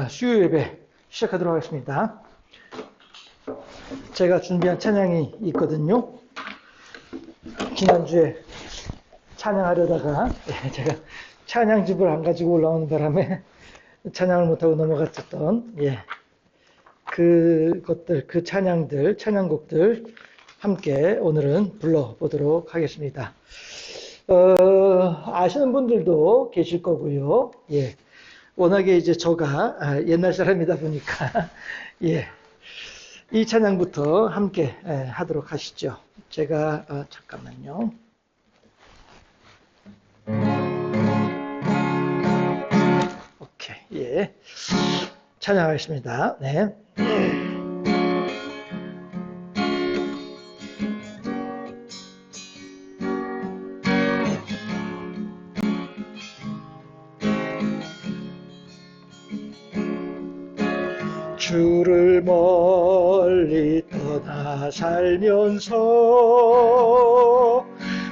수요 예배 시작하도록 하겠습니다. 제가 준비한 찬양이 있거든요. 지난주에 찬양하려다가 제가 찬양집을 안 가지고 올라오는 바람에 찬양을 못하고 넘어갔었던 그 찬양곡들 함께 오늘은 불러보도록 하겠습니다. 아시는 분들도 계실 거고요. 워낙에 이제 저가 옛날 사람이다 보니까 이 찬양부터 함께 하도록 하시죠. 제가 잠깐만요. 오케이, 찬양하겠습니다. 네. 주를 멀리 떠나 살면서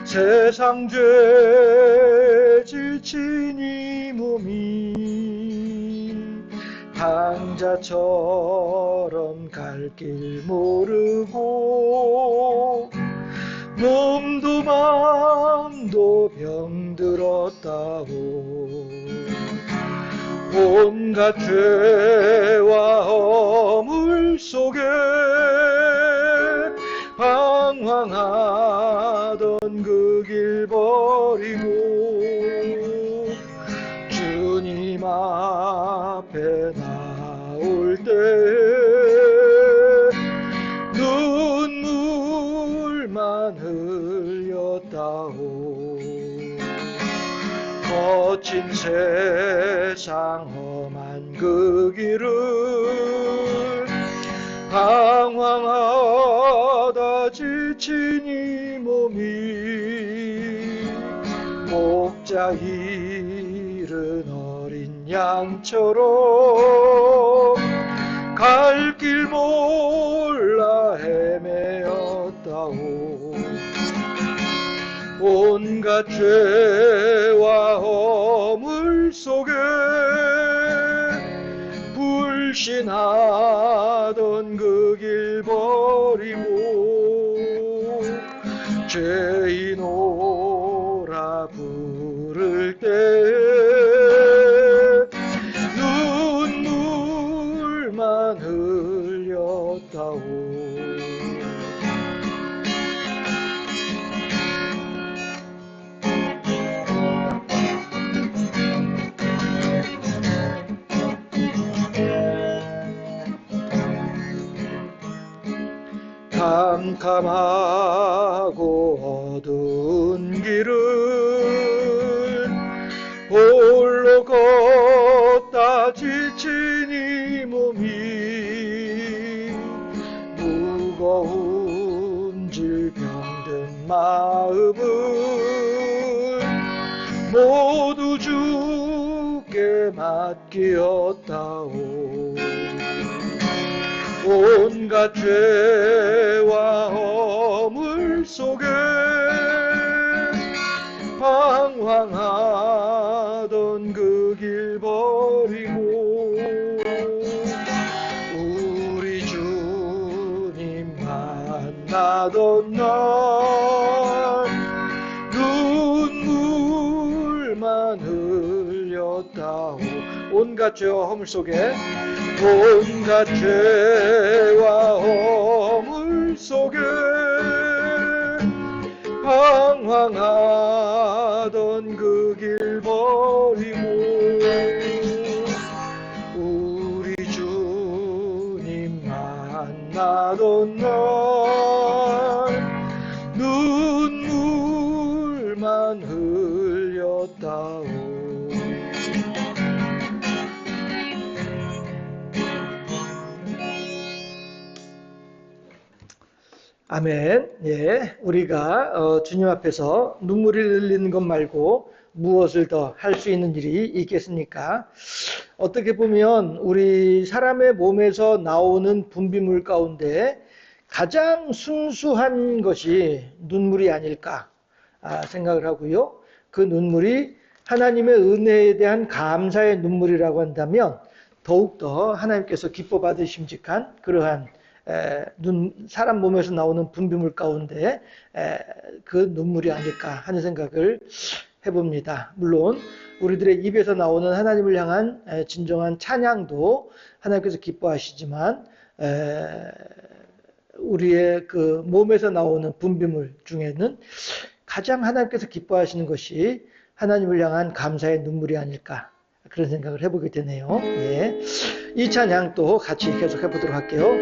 세상 죄 지친 이 몸이 당자처럼 갈 길 모르고 몸도 맘도 병들었다고 온갖 죄와 허물 속에 방황하던 그 길 버리고 주님 앞에 나올 때 눈물만 흘렸다오. 거친 세상 험한 그 길을 방황하다 지친 이 몸이 목자 잃은 어린 양처럼 갈 길 몰라 헤매었다오. 온갖 죄와 허물 속에 불신하던 그 길 버리고 죄인 오라 부를 때 눈물만 흘렸다오. 캄캄하고 어두운 길을 홀로 걷다 지친 이 몸이 무거운 질 병든 마음을 모두 주께 맡기었다오. 온갖 죄와 허물 속에 방황하던 그 길 버리고 우리 주님 만나던 날 눈물만 흘렸다오. 온갖 죄와 허물 속에 온갖 죄와 허물 속에 방황하던 그 길 버리고 우리 주님 만나던 날 눈물만 흘렸다오. 아멘. 우리가 주님 앞에서 눈물을 흘리는 것 말고 무엇을 더 할 수 있는 일이 있겠습니까? 어떻게 보면 우리 사람의 몸에서 나오는 분비물 가운데 가장 순수한 것이 눈물이 아닐까 생각을 하고요. 그 눈물이 하나님의 은혜에 대한 감사의 눈물이라고 한다면 더욱더 하나님께서 기뻐 받으심직한 그러한 사람 몸에서 나오는 분비물 가운데 그 눈물이 아닐까 하는 생각을 해봅니다. 물론 우리들의 입에서 나오는 하나님을 향한 진정한 찬양도 하나님께서 기뻐하시지만 우리의 그 몸에서 나오는 분비물 중에는 가장 하나님께서 기뻐하시는 것이 하나님을 향한 감사의 눈물이 아닐까 그런 생각을 해보게 되네요. 예. 이 찬양 또 같이 계속 해보도록 할게요.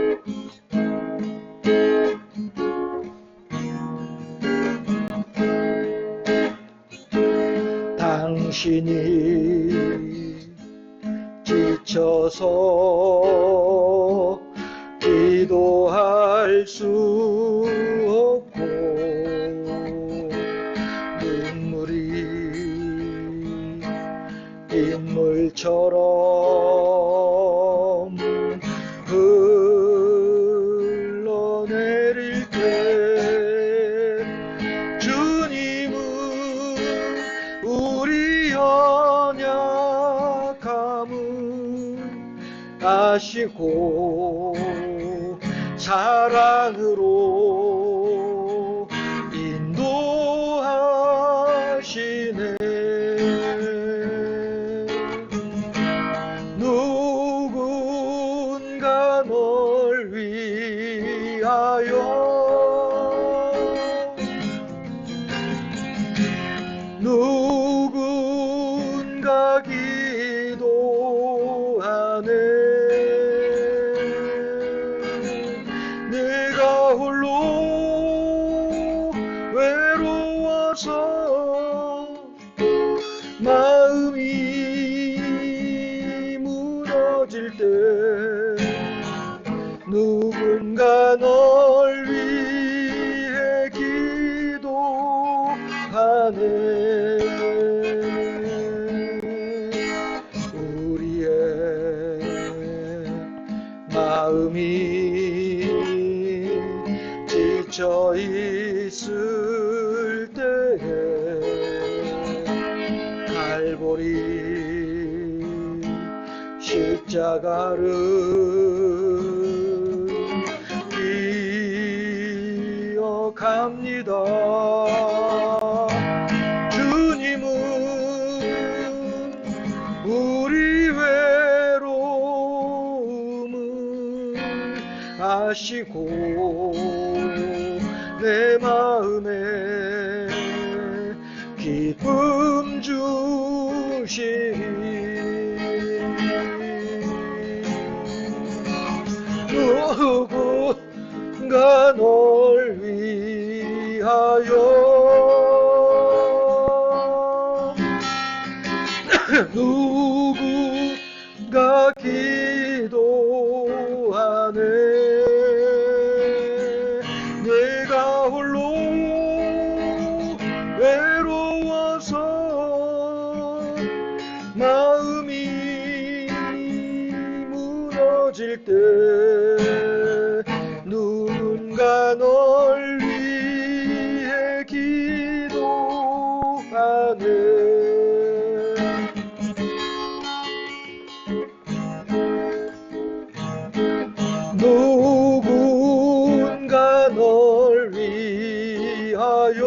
당신이 지쳐서 기도할 수 없고 눈물이 빗물처럼 흘러내릴 때 주님은 우리 연약함을 아시고 사랑으로 인도하시네. 누군가 널 위하여 누군가 기도하네. 내가 홀로 외로워서 마음이 무너질 때 누군가 널 위해 기도하네. 우리의 마음이 지쳐 있을 때에 갈보리 십자가를 기억합니다. 주님은 우리 외로움을 아시고 내 마음에 기쁨 주시니 누군가 널 위하여 누군가 기도하네. 내가 홀로 외로워서 마음이 무너질 때 누군가 널 위해 기도하네. 누군가 널 위하여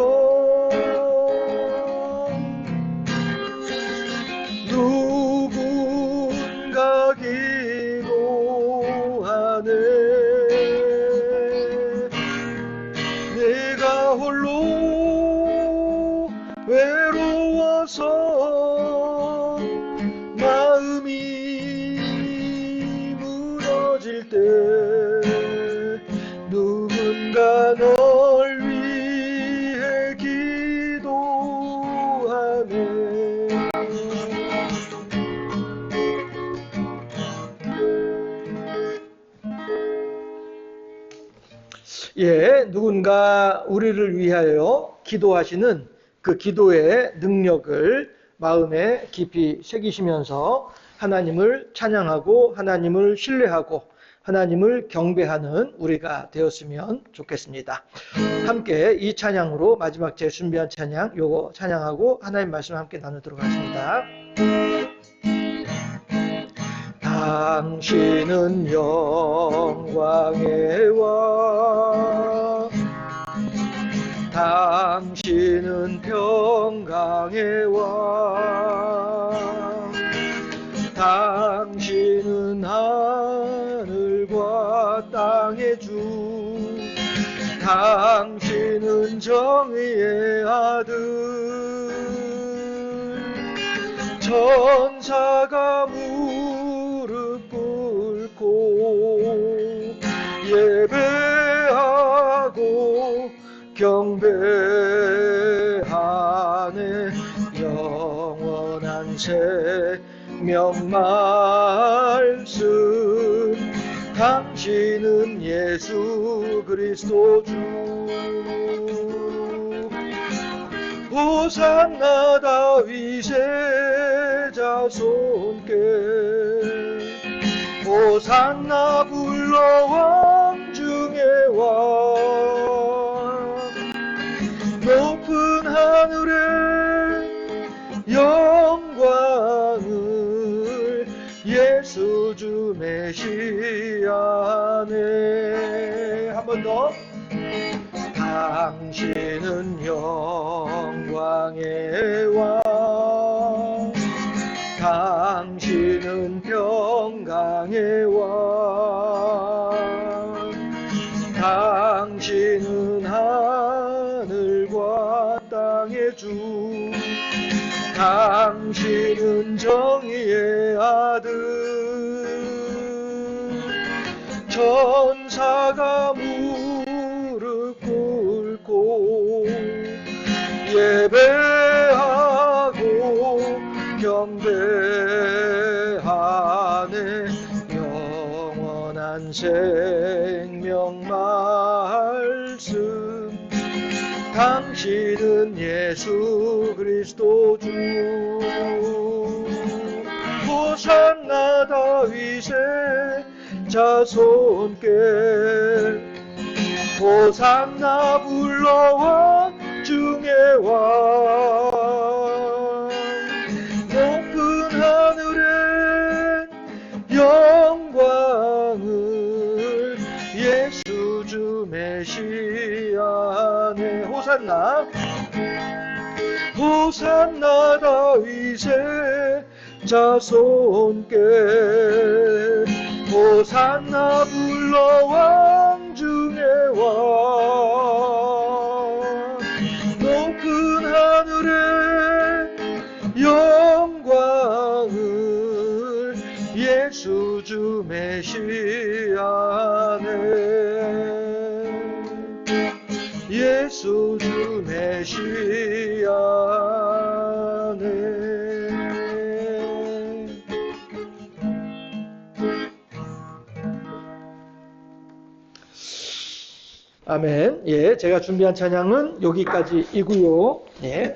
누군가 기도하네. 내가 홀로 외로워서 마음이 무너질 때 누군가 널 위해 기도하네. 예, 누군가 우리를 위하여 기도하시는 그 기도의 능력을 마음에 깊이 새기시면서 하나님을 찬양하고 하나님을 신뢰하고 하나님을 경배하는 우리가 되었으면 좋겠습니다. 함께 이 찬양으로 마지막 제 준비한 찬양 요거 찬양하고 하나님 말씀 함께 나누도록 하겠습니다. 당신은 영광의 왕, 당신은 평강의 왕, 당신은 하늘과 땅의 주, 당신은 정의의 아들, 천사가 무릎 꿇고 예배하고 경배하네. 영원한 생명 말씀, 당신은 예수 그리스도 주. 호산나 다윗의 자손께, 호산나 불러 왕 중의 왕. 높은 하늘에 영광을 예수 주 메시아네. 한 번 더. 당신은 영광의 왕, 당신은 평강의 왕, 당신은 하늘과 땅의 주, 당신은 정의의 아들, 천사가 무릎 꿇고 예배하고 경배하네. 영원한 생명 말씀, 당신은 예수 그리스도 주. 호산나 다윗의 자손께, 호산나 불러 왕 중의 왕. 높은 하늘에 영광을 예수 주 메시아네. 호산나, 호산나 다윗의 자손께, 호산나 불러 왕 중의 왕. 높은 하늘에 영광을 예수 주 메시아네. 예수 주 메시아네. 아멘. 예, 제가 준비한 찬양은 여기까지이고요. 예.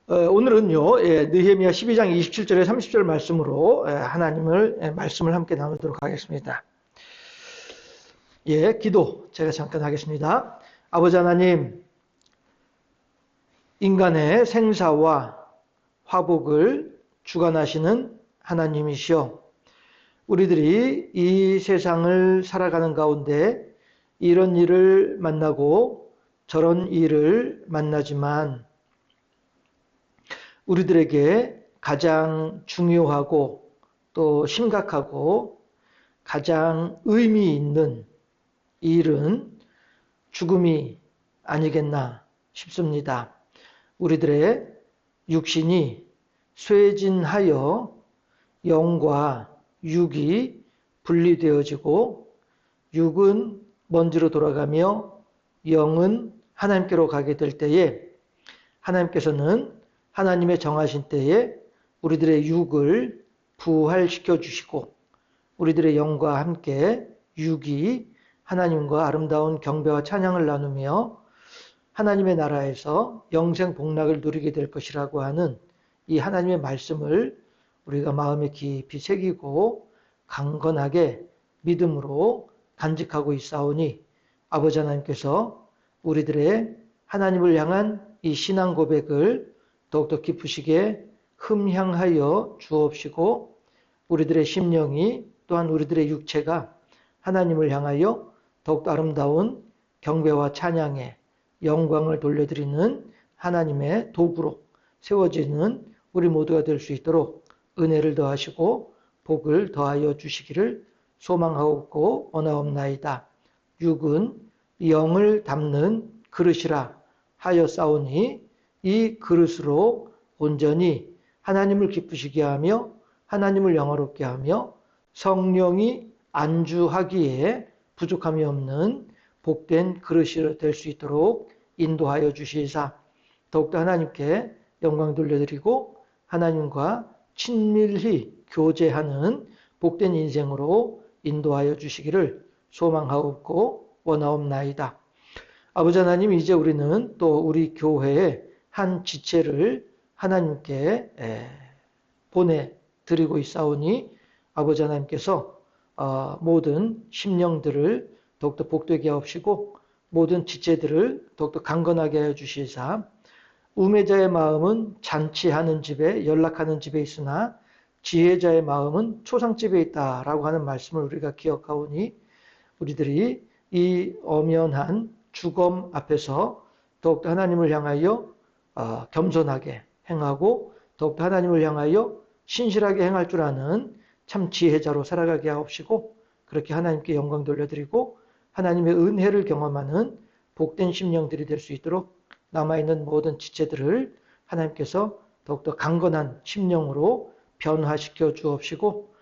오늘은요, 느헤미야 12장 27절에 30절 말씀으로 말씀을 함께 나누도록 하겠습니다. 예, 기도 제가 잠깐 하겠습니다. 아버지 하나님, 인간의 생사와 화복을 주관하시는 하나님이시여, 우리들이 이 세상을 살아가는 가운데 이런 일을 만나고 저런 일을 만나지만 우리들에게 가장 중요하고 또 심각하고 가장 의미 있는 일은 죽음이 아니겠나 싶습니다. 우리들의 육신이 쇠진하여 영과 육이 분리되어지고, 육은 먼지로 돌아가며 영은 하나님께로 가게 될 때에, 하나님께서는 하나님의 정하신 때에 우리들의 육을 부활시켜 주시고, 우리들의 영과 함께 육이 하나님과 아름다운 경배와 찬양을 나누며 하나님의 나라에서 영생 복락을 누리게 될 것이라고 하는 이 하나님의 말씀을 우리가 마음에 깊이 새기고 강건하게 믿음으로 간직하고 있사오니 아버지 하나님께서 우리들의 하나님을 향한 이 신앙 고백을 더욱더 깊으시게 흠향하여 주옵시고 우리들의 심령이 또한 우리들의 육체가 하나님을 향하여 더욱더 아름다운 경배와 찬양의 영광을 돌려드리는 하나님의 도구로 세워지는 우리 모두가 될 수 있도록 은혜를 더하시고 복을 더하여 주시기를 소망하옵고 원하옵나이다. 육은 영을 담는 그릇이라 하였사오니 이 그릇으로 온전히 하나님을 기쁘시게 하며 하나님을 영화롭게 하며 성령이 안주하기에 부족함이 없는 복된 그릇이 될 수 있도록 인도하여 주시사 더욱더 하나님께 영광 돌려드리고 하나님과 친밀히 교제하는 복된 인생으로 인도하여 주시기를 소망하옵고 원하옵나이다. 아버지 하나님, 이제 우리는 또 우리 교회의 한 지체를 하나님께 보내드리고 있사오니 아버지 하나님께서 모든 심령들을 더욱더 복되게 하옵시고 모든 지체들을 더욱더 강건하게 하여 주시사 우매자의 마음은 잔치하는 집에 연락하는 집에 있으나 지혜자의 마음은 초상집에 있다라고 하는 말씀을 우리가 기억하오니 우리들이 이 엄연한 주검 앞에서 더욱더 하나님을 향하여 겸손하게 행하고 더욱더 하나님을 향하여 신실하게 행할 줄 아는 참 지혜자로 살아가게 하옵시고 그렇게 하나님께 영광 돌려드리고 하나님의 은혜를 경험하는 복된 심령들이 될 수 있도록 남아있는 모든 지체들을 하나님께서 더욱더 강건한 심령으로 변화시켜 주옵시고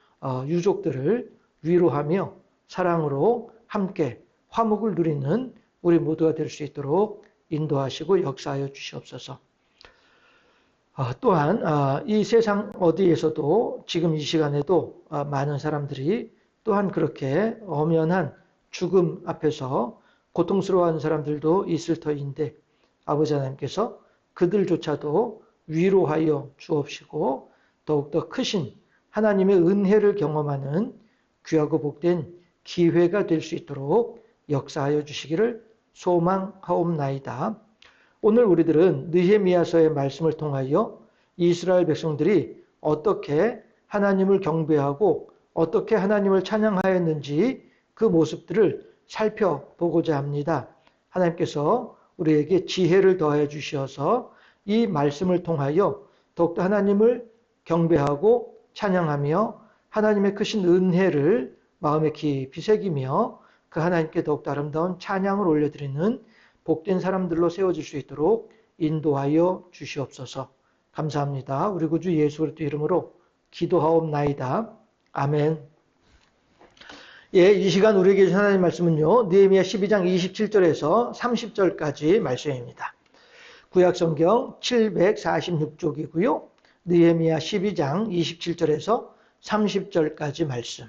유족들을 위로하며 사랑으로 함께 화목을 누리는 우리 모두가 될 수 있도록 인도하시고 역사하여 주시옵소서. 또한 이 세상 어디에서도 지금 이 시간에도 많은 사람들이 또한 그렇게 엄연한 죽음 앞에서 고통스러워하는 사람들도 있을 터인데 아버지 하나님께서 그들조차도 위로하여 주옵시고 더욱더 크신 하나님의 은혜를 경험하는 귀하고 복된 기회가 될 수 있도록 역사하여 주시기를 소망하옵나이다. 오늘 우리들은 느헤미야서의 말씀을 통하여 이스라엘 백성들이 어떻게 하나님을 경배하고 어떻게 하나님을 찬양하였는지 그 모습들을 살펴보고자 합니다. 하나님께서 우리에게 지혜를 더해 주셔서 이 말씀을 통하여 더욱더 하나님을 경배하고 찬양하며 하나님의 크신 은혜를 마음에 깊이 새기며 그 하나님께 더욱더 아름다운 찬양을 올려드리는 복된 사람들로 세워질 수 있도록 인도하여 주시옵소서. 감사합니다. 우리 구주 예수 그리스도 이름으로 기도하옵나이다. 아멘. 예, 이 시간 우리에게 주신 하나님 말씀은요, 느헤미야 12장 27절에서 30절까지 말씀입니다. 구약성경 746쪽이고요. 느헤미야 12장 27절에서 30절까지 말씀.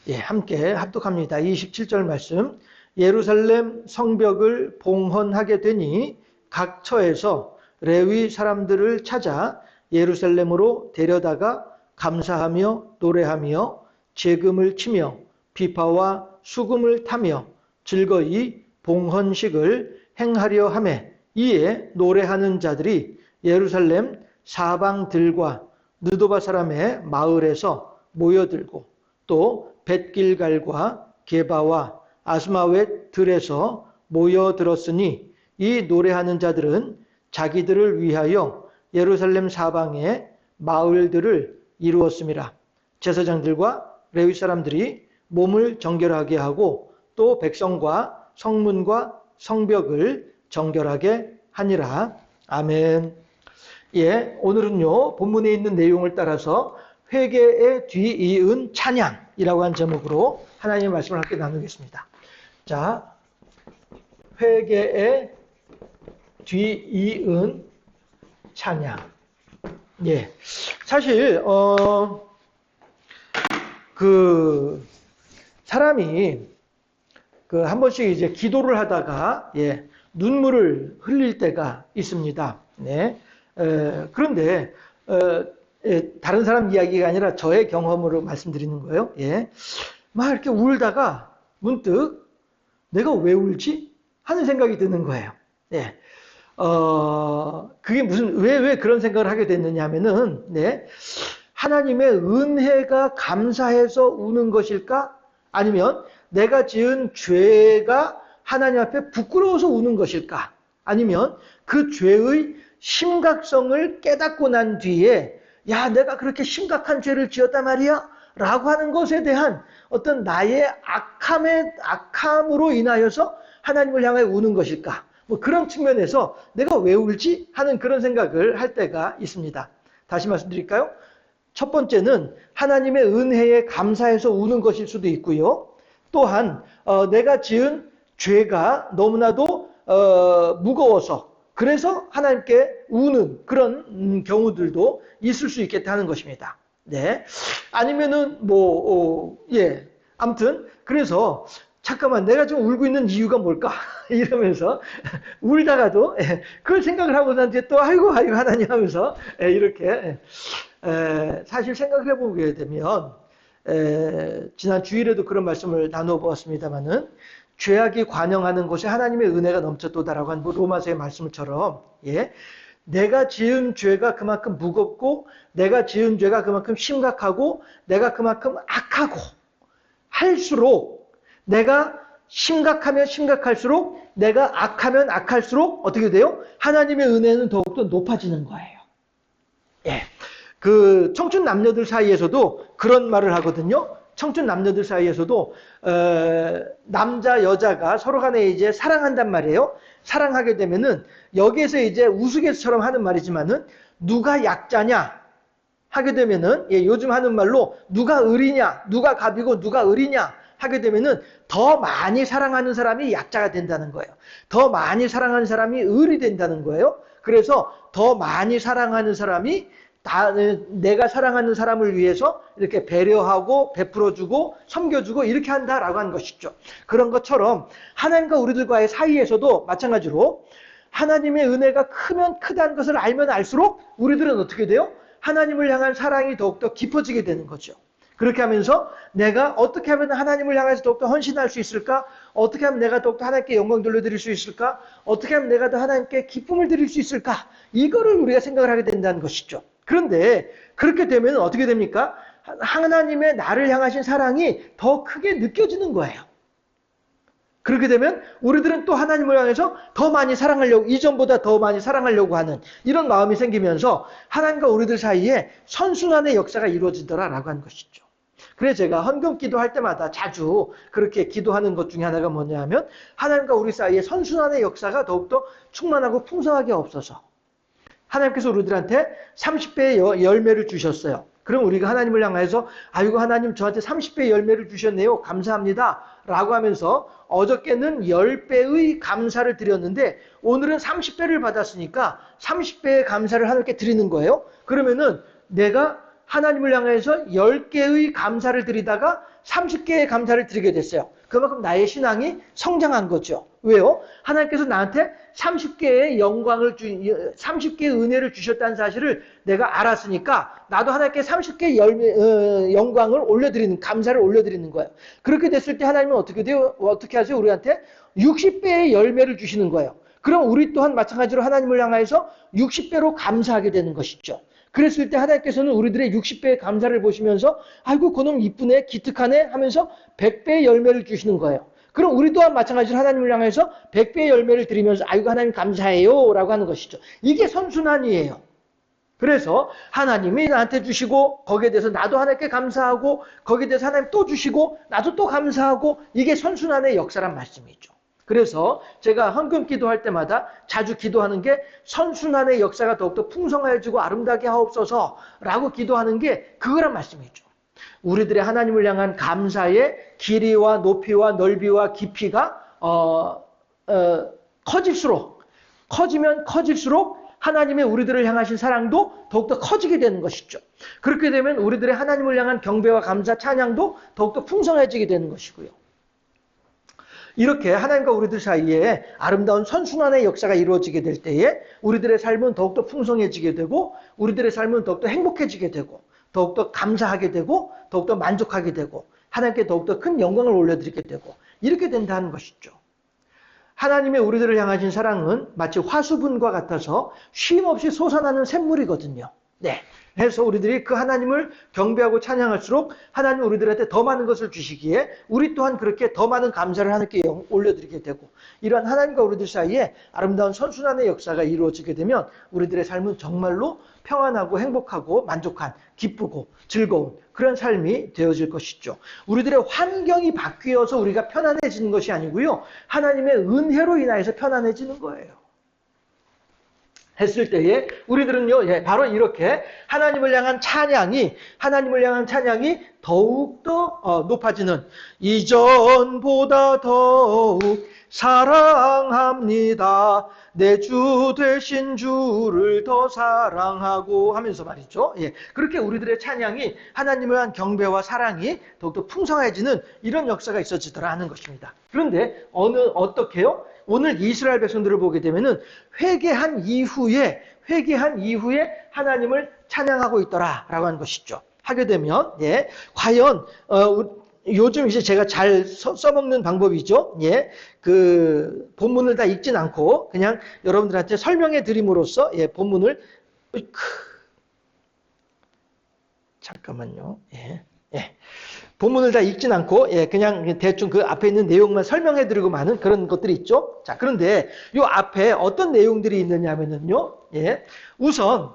예, 함께 합독합니다. 27절 말씀. 예루살렘 성벽을 봉헌하게 되니 각 처에서 레위 사람들을 찾아 예루살렘으로 데려다가 감사하며 노래하며 제금을 치며 비파와 수금을 타며 즐거이 봉헌식을 행하려 하매 이에 노래하는 자들이 예루살렘 사방들과 느도바 사람의 마을에서 모여들고 또 벳길갈과 게바와 아스마웻 들에서 모여들었으니 이 노래하는 자들은 자기들을 위하여 예루살렘 사방의 마을들을 이루었음이라. 제사장들과 레위 사람들이 몸을 정결하게 하고 또 백성과 성문과 성벽을 정결하게 하니라. 아멘. 예, 오늘은요 본문에 있는 내용을 따라서 회개에 뒤이은 찬양이라고 한 제목으로 하나님의 말씀을 함께 나누겠습니다. 자, 회개에 뒤이은 찬양. 예, 사실 사람이 한 번씩 이제 기도를 하다가 눈물을 흘릴 때가 있습니다. 네. 그런데 다른 사람 이야기가 아니라 저의 경험으로 말씀드리는 거예요. 예. 막 이렇게 울다가 문득 내가 왜 울지? 하는 생각이 드는 거예요. 예. 그게 왜 그런 생각을 하게 됐느냐 하면은, 네. 하나님의 은혜가 감사해서 우는 것일까? 아니면 내가 지은 죄가 하나님 앞에 부끄러워서 우는 것일까? 아니면 그 죄의 심각성을 깨닫고 난 뒤에 야, 내가 그렇게 심각한 죄를 지었단 말이야? 라고 하는 것에 대한 어떤 나의 악함으로 인하여서 하나님을 향해 우는 것일까? 뭐 그런 측면에서 내가 왜 울지? 하는 그런 생각을 할 때가 있습니다. 다시 말씀드릴까요? 첫 번째는 하나님의 은혜에 감사해서 우는 것일 수도 있고요. 또한 내가 지은 죄가 너무나도 무거워서 그래서 하나님께 우는 그런 경우들도 있을 수 있겠다 는 것입니다. 네. 아니면은 아무튼 그래서 잠깐만 내가 지금 울고 있는 이유가 뭘까? 이러면서 울다가도 그걸 생각을 하고 난 뒤에 또 아이고 하나님 하면서 이렇게 사실 생각을 해보게 되면 지난 주일에도 그런 말씀을 나누어 보았습니다마는 죄악이 관영하는 곳에 하나님의 은혜가 넘쳤도다라고 한 로마서의 말씀처럼 내가 지은 죄가 그만큼 무겁고 내가 지은 죄가 그만큼 심각하고 내가 그만큼 악하고 할수록 내가 심각하면 심각할수록 내가 악하면 악할수록 어떻게 돼요? 하나님의 은혜는 더욱더 높아지는 거예요. 그 청춘 남녀들 사이에서도 그런 말을 하거든요. 청춘 남녀들 사이에서도 남자 여자가 서로 간에 이제 사랑한단 말이에요. 사랑하게 되면은 여기에서 이제 우스갯소처럼 하는 말이지만은 누가 약자냐 하게 되면은 요즘 하는 말로 누가 을이냐 누가 갑이고 누가 을이냐 하게 되면은 더 많이 사랑하는 사람이 약자가 된다는 거예요. 더 많이 사랑하는 사람이 을이 된다는 거예요. 그래서 더 많이 사랑하는 사람이 내가 사랑하는 사람을 위해서 이렇게 배려하고 베풀어주고 섬겨주고 이렇게 한다라고 하는 것이죠. 그런 것처럼 하나님과 우리들과의 사이에서도 마찬가지로 하나님의 은혜가 크면 크다는 것을 알면 알수록 우리들은 어떻게 돼요? 하나님을 향한 사랑이 더욱더 깊어지게 되는 거죠. 그렇게 하면서 내가 어떻게 하면 하나님을 향해서 더욱더 헌신할 수 있을까? 어떻게 하면 내가 더욱더 하나님께 영광 돌려드릴 수 있을까? 어떻게 하면 내가 더 하나님께 기쁨을 드릴 수 있을까? 이거를 우리가 생각을 하게 된다는 것이죠. 그런데 그렇게 되면 어떻게 됩니까? 하나님의 나를 향하신 사랑이 더 크게 느껴지는 거예요. 그렇게 되면 우리들은 또 하나님을 향해서 더 많이 사랑하려고, 이전보다 더 많이 사랑하려고 하는 이런 마음이 생기면서 하나님과 우리들 사이에 선순환의 역사가 이루어지더라라고 하는 것이죠. 그래서 제가 헌금 기도할 때마다 자주 그렇게 기도하는 것 중에 하나가 뭐냐면 하나님과 우리 사이에 선순환의 역사가 더욱더 충만하고 풍성하게 없어서 하나님께서 우리들한테 30배의 열매를 주셨어요. 그럼 우리가 하나님을 향해서 아이고 하나님 저한테 30배의 열매를 주셨네요. 감사합니다. 라고 하면서 어저께는 10배의 감사를 드렸는데 오늘은 30배를 받았으니까 30배의 감사를 하나님께 드리는 거예요. 그러면은 내가 하나님을 향해서 10개의 감사를 드리다가 30개의 감사를 드리게 됐어요. 그만큼 나의 신앙이 성장한 거죠. 왜요? 하나님께서 나한테 30개의 영광을 30개의 은혜를 주셨다는 사실을 내가 알았으니까 나도 하나님께 30개의 영광을 올려드리는, 감사를 올려드리는 거예요. 그렇게 됐을 때 하나님은 어떻게 돼요? 어떻게 하세요? 우리한테 60배의 열매를 주시는 거예요. 그럼 우리 또한 마찬가지로 하나님을 향해서 60배로 감사하게 되는 것이죠. 그랬을 때 하나님께서는 우리들의 60배의 감사를 보시면서 아이고 그놈 이쁘네 기특하네 하면서 100배의 열매를 주시는 거예요. 그럼 우리 또한 마찬가지로 하나님을 향해서 100배의 열매를 드리면서 아이고 하나님 감사해요 라고 하는 것이죠. 이게 선순환이에요. 그래서 하나님이 나한테 주시고 거기에 대해서 나도 하나님께 감사하고 거기에 대해서 하나님 또 주시고 나도 또 감사하고 이게 선순환의 역사란 말씀이죠. 그래서 제가 헌금 기도할 때마다 자주 기도하는 게 선순환의 역사가 더욱더 풍성해지고 아름답게 하옵소서 라고 기도하는 게 그거란 말씀이죠. 우리들의 하나님을 향한 감사의 길이와 높이와 넓이와 깊이가 커지면 커질수록 하나님의 우리들을 향하신 사랑도 더욱더 커지게 되는 것이죠. 그렇게 되면 우리들의 하나님을 향한 경배와 감사, 찬양도 더욱더 풍성해지게 되는 것이고요. 이렇게 하나님과 우리들 사이에 아름다운 선순환의 역사가 이루어지게 될 때에 우리들의 삶은 더욱더 풍성해지게 되고 우리들의 삶은 더욱더 행복해지게 되고 더욱더 감사하게 되고 더욱더 만족하게 되고 하나님께 더욱더 큰 영광을 올려드리게 되고 이렇게 된다는 것이죠. 하나님의 우리들을 향하신 사랑은 마치 화수분과 같아서 쉼없이 솟아나는 샘물이거든요. 네. 해서 우리들이 그 하나님을 경배하고 찬양할수록 하나님 우리들한테 더 많은 것을 주시기에 우리 또한 그렇게 더 많은 감사를 하나님께 올려드리게 되고 이러한 하나님과 우리들 사이에 아름다운 선순환의 역사가 이루어지게 되면 우리들의 삶은 정말로 평안하고 행복하고 만족한 기쁘고 즐거운 그런 삶이 되어질 것이죠. 우리들의 환경이 바뀌어서 우리가 편안해지는 것이 아니고요. 하나님의 은혜로 인하여서 편안해지는 거예요. 했을 때에 우리들은요, 바로 이렇게 하나님을 향한 찬양이 더욱더 높아지는 이전보다 더욱 사랑합니다. 내 주 되신 주를 더 사랑하고 하면서 말이죠. 그렇게 우리들의 찬양이 하나님을 향한 경배와 사랑이 더욱더 풍성해지는 이런 역사가 있어지더라 하는 것입니다. 그런데 어떻게요? 오늘 이스라엘 백성들을 보게 되면은 회개한 이후에 하나님을 찬양하고 있더라라고 하는 것이죠. 하게 되면 과연 요즘 이제 제가 잘 써먹는 방법이죠. 그 본문을 다 읽진 않고 그냥 여러분들한테 설명해 드림으로써 본문을 잠깐만요. 본문을 다 읽진 않고 그냥 대충 그 앞에 있는 내용만 설명해 드리고 마는 그런 것들이 있죠. 자, 그런데 요 앞에 어떤 내용들이 있느냐면요. 우선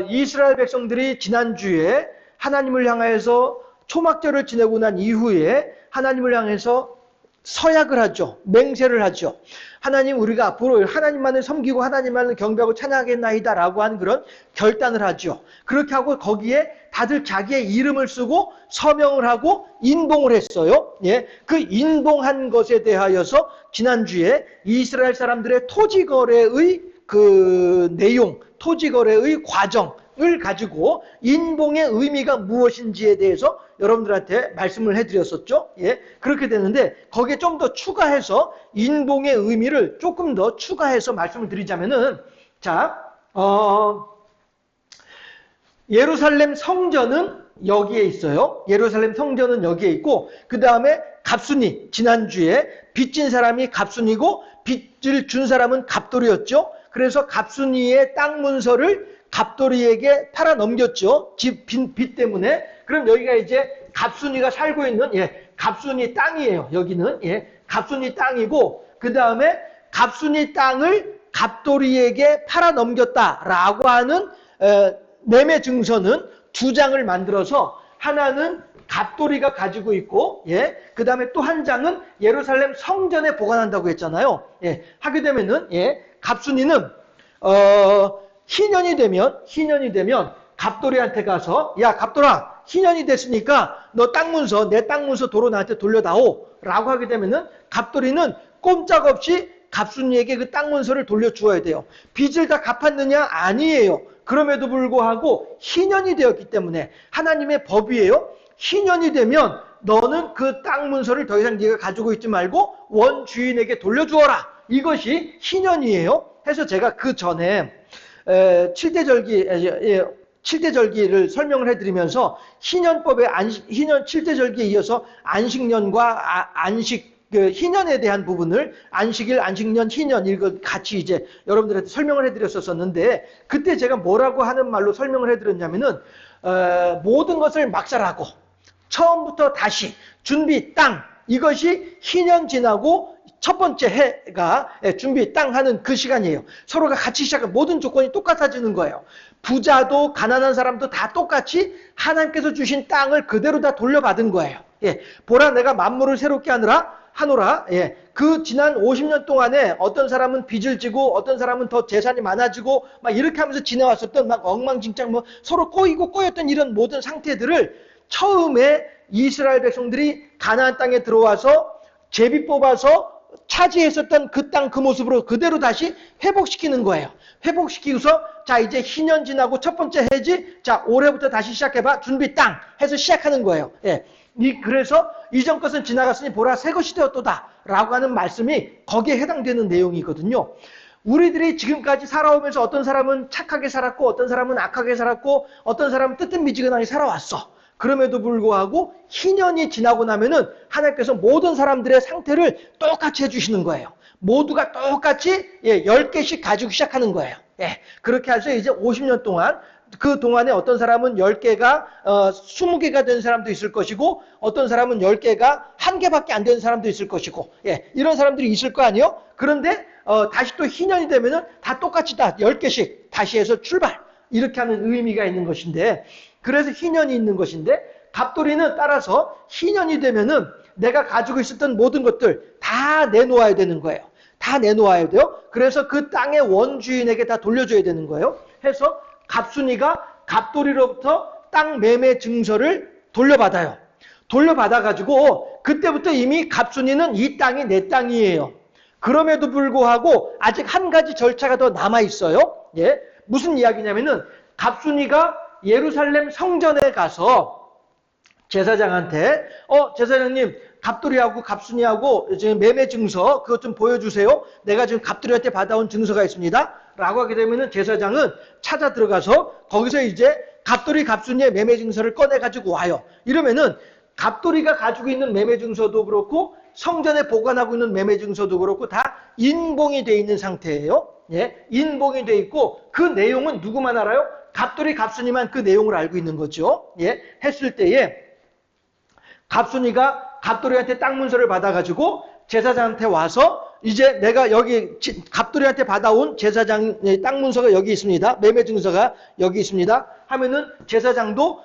이스라엘 백성들이 지난주에 하나님을 향해서 초막절을 지내고 난 이후에 하나님을 향해서 서약을 하죠. 맹세를 하죠. 하나님, 우리가 앞으로 하나님만을 섬기고 하나님만을 경배하고 찬양하겠나이다 라고 하는 그런 결단을 하죠. 그렇게 하고 거기에 다들 자기의 이름을 쓰고 서명을 하고 인봉을 했어요. 그 인봉한 것에 대하여서 지난주에 이스라엘 사람들의 토지거래의 그 내용, 토지거래의 과정을 가지고 인봉의 의미가 무엇인지에 대해서 여러분들한테 말씀을 해드렸었죠. 그렇게 되는데 거기에 좀 더 추가해서 인봉의 의미를 조금 더 추가해서 말씀을 드리자면은 예루살렘 성전은 여기에 있어요. 예루살렘 성전은 여기에 있고 그 다음에 갑순이, 지난주에 빚진 사람이 갑순이고 빚을 준 사람은 갑돌이었죠. 그래서 갑순이의 땅 문서를 갑돌이에게 팔아 넘겼죠. 빚 때문에. 그럼 여기가 이제 갑순이가 살고 있는 갑순이 땅이에요. 여기는 갑순이 땅이고 그 다음에 갑순이 땅을 갑돌이에게 팔아 넘겼다라고 하는 매매 증서는 두 장을 만들어서 하나는 갑돌이가 가지고 있고 그 다음에 또 한 장은 예루살렘 성전에 보관한다고 했잖아요. 하게 되면은 갑순이는 희년이 되면 갑돌이한테 가서 야 갑돌아 희년이 됐으니까 너 땅 문서 내 땅 문서 도로 나한테 돌려다오 라고 하게 되면은 갑돌이는 꼼짝없이 갑순이에게 그 땅 문서를 돌려주어야 돼요. 빚을 다 갚았느냐? 아니에요. 그럼에도 불구하고 희년이 되었기 때문에 하나님의 법이에요. 희년이 되면 너는 그 땅 문서를 더 이상 네가 가지고 있지 말고 원 주인에게 돌려주어라. 이것이 희년이에요. 해서 제가 그 전에 7대절기를 설명을 해드리면서 희년법의 희년 7대절기에 이어서 안식년과 희년에 대한 부분을 안식일, 안식년, 희년 이거 같이 이제 여러분들한테 설명을 해드렸었는데 그때 제가 뭐라고 하는 말로 설명을 해드렸냐면은 모든 것을 막살하고 처음부터 다시 준비 땅 이것이 희년 지나고 첫 번째 해가 준비 땅 하는 그 시간이에요. 서로가 같이 시작한 모든 조건이 똑같아지는 거예요. 부자도 가난한 사람도 다 똑같이 하나님께서 주신 땅을 그대로 다 돌려받은 거예요. 보라 내가 만물을 새롭게 하노라. 그 지난 50년 동안에 어떤 사람은 빚을 지고 어떤 사람은 더 재산이 많아지고 막 이렇게 하면서 지내왔었던 막 엉망진창 서로 꼬였던 이런 모든 상태들을 처음에 이스라엘 백성들이 가나안 땅에 들어와서 제비 뽑아서 차지했었던 그 땅 그 모습으로 그대로 다시 회복시키는 거예요. 회복시키고서 자 이제 희년 지나고 첫 번째 해지 자 올해부터 다시 시작해봐 준비 땅 해서 시작하는 거예요. 그래서 이전 것은 지나갔으니 보라 새 것이 되었도다 라고 하는 말씀이 거기에 해당되는 내용이거든요. 우리들이 지금까지 살아오면서 어떤 사람은 착하게 살았고 어떤 사람은 악하게 살았고 어떤 사람은 뜨뜻미지근하게 살아왔어. 그럼에도 불구하고 희년이 지나고 나면은 하나님께서 모든 사람들의 상태를 똑같이 해주시는 거예요. 모두가 똑같이 10개씩 가지고 시작하는 거예요. 그렇게 해서 이제 50년 동안 그 동안에 어떤 사람은 10개가 20개가 된 사람도 있을 것이고 어떤 사람은 10개가 1개밖에 안 되는 사람도 있을 것이고 이런 사람들이 있을 거 아니에요? 그런데 다시 또 희년이 되면은 다 똑같이 다 10개씩 다시 해서 출발 이렇게 하는 의미가 있는 것인데 그래서 희년이 있는 것인데 갑돌이는 따라서 희년이 되면은 내가 가지고 있었던 모든 것들 다 내놓아야 되는 거예요. 다 내놓아야 돼요. 그래서 그 땅의 원주인에게 다 돌려줘야 되는 거예요. 해서 갑순이가 갑돌이로부터 땅 매매 증서를 돌려받아요. 돌려받아가지고 그때부터 이미 갑순이는 이 땅이 내 땅이에요. 그럼에도 불구하고 아직 한 가지 절차가 더 남아있어요. 무슨 이야기냐면은 갑순이가 예루살렘 성전에 가서 제사장한테 제사장님 갑돌이하고 갑순이하고 지금 매매 증서 그것 좀 보여주세요. 내가 지금 갑돌이한테 받아온 증서가 있습니다. 라고 하게 되면은 제사장은 찾아 들어가서 거기서 이제 갑돌이 갑순이의 매매 증서를 꺼내 가지고 와요. 이러면은 갑돌이가 가지고 있는 매매 증서도 그렇고 성전에 보관하고 있는 매매 증서도 그렇고 다 인봉이 돼 있는 상태예요. 인봉이 돼 있고 그 내용은 누구만 알아요? 갑돌이 갑순이만 그 내용을 알고 있는 거죠. 했을 때에 갑순이가 갑돌이한테 땅 문서를 받아가지고 제사장한테 와서 이제 내가 여기 갑돌이한테 받아온 제사장의 땅 문서가 여기 있습니다. 매매 증서가 여기 있습니다. 하면은 제사장도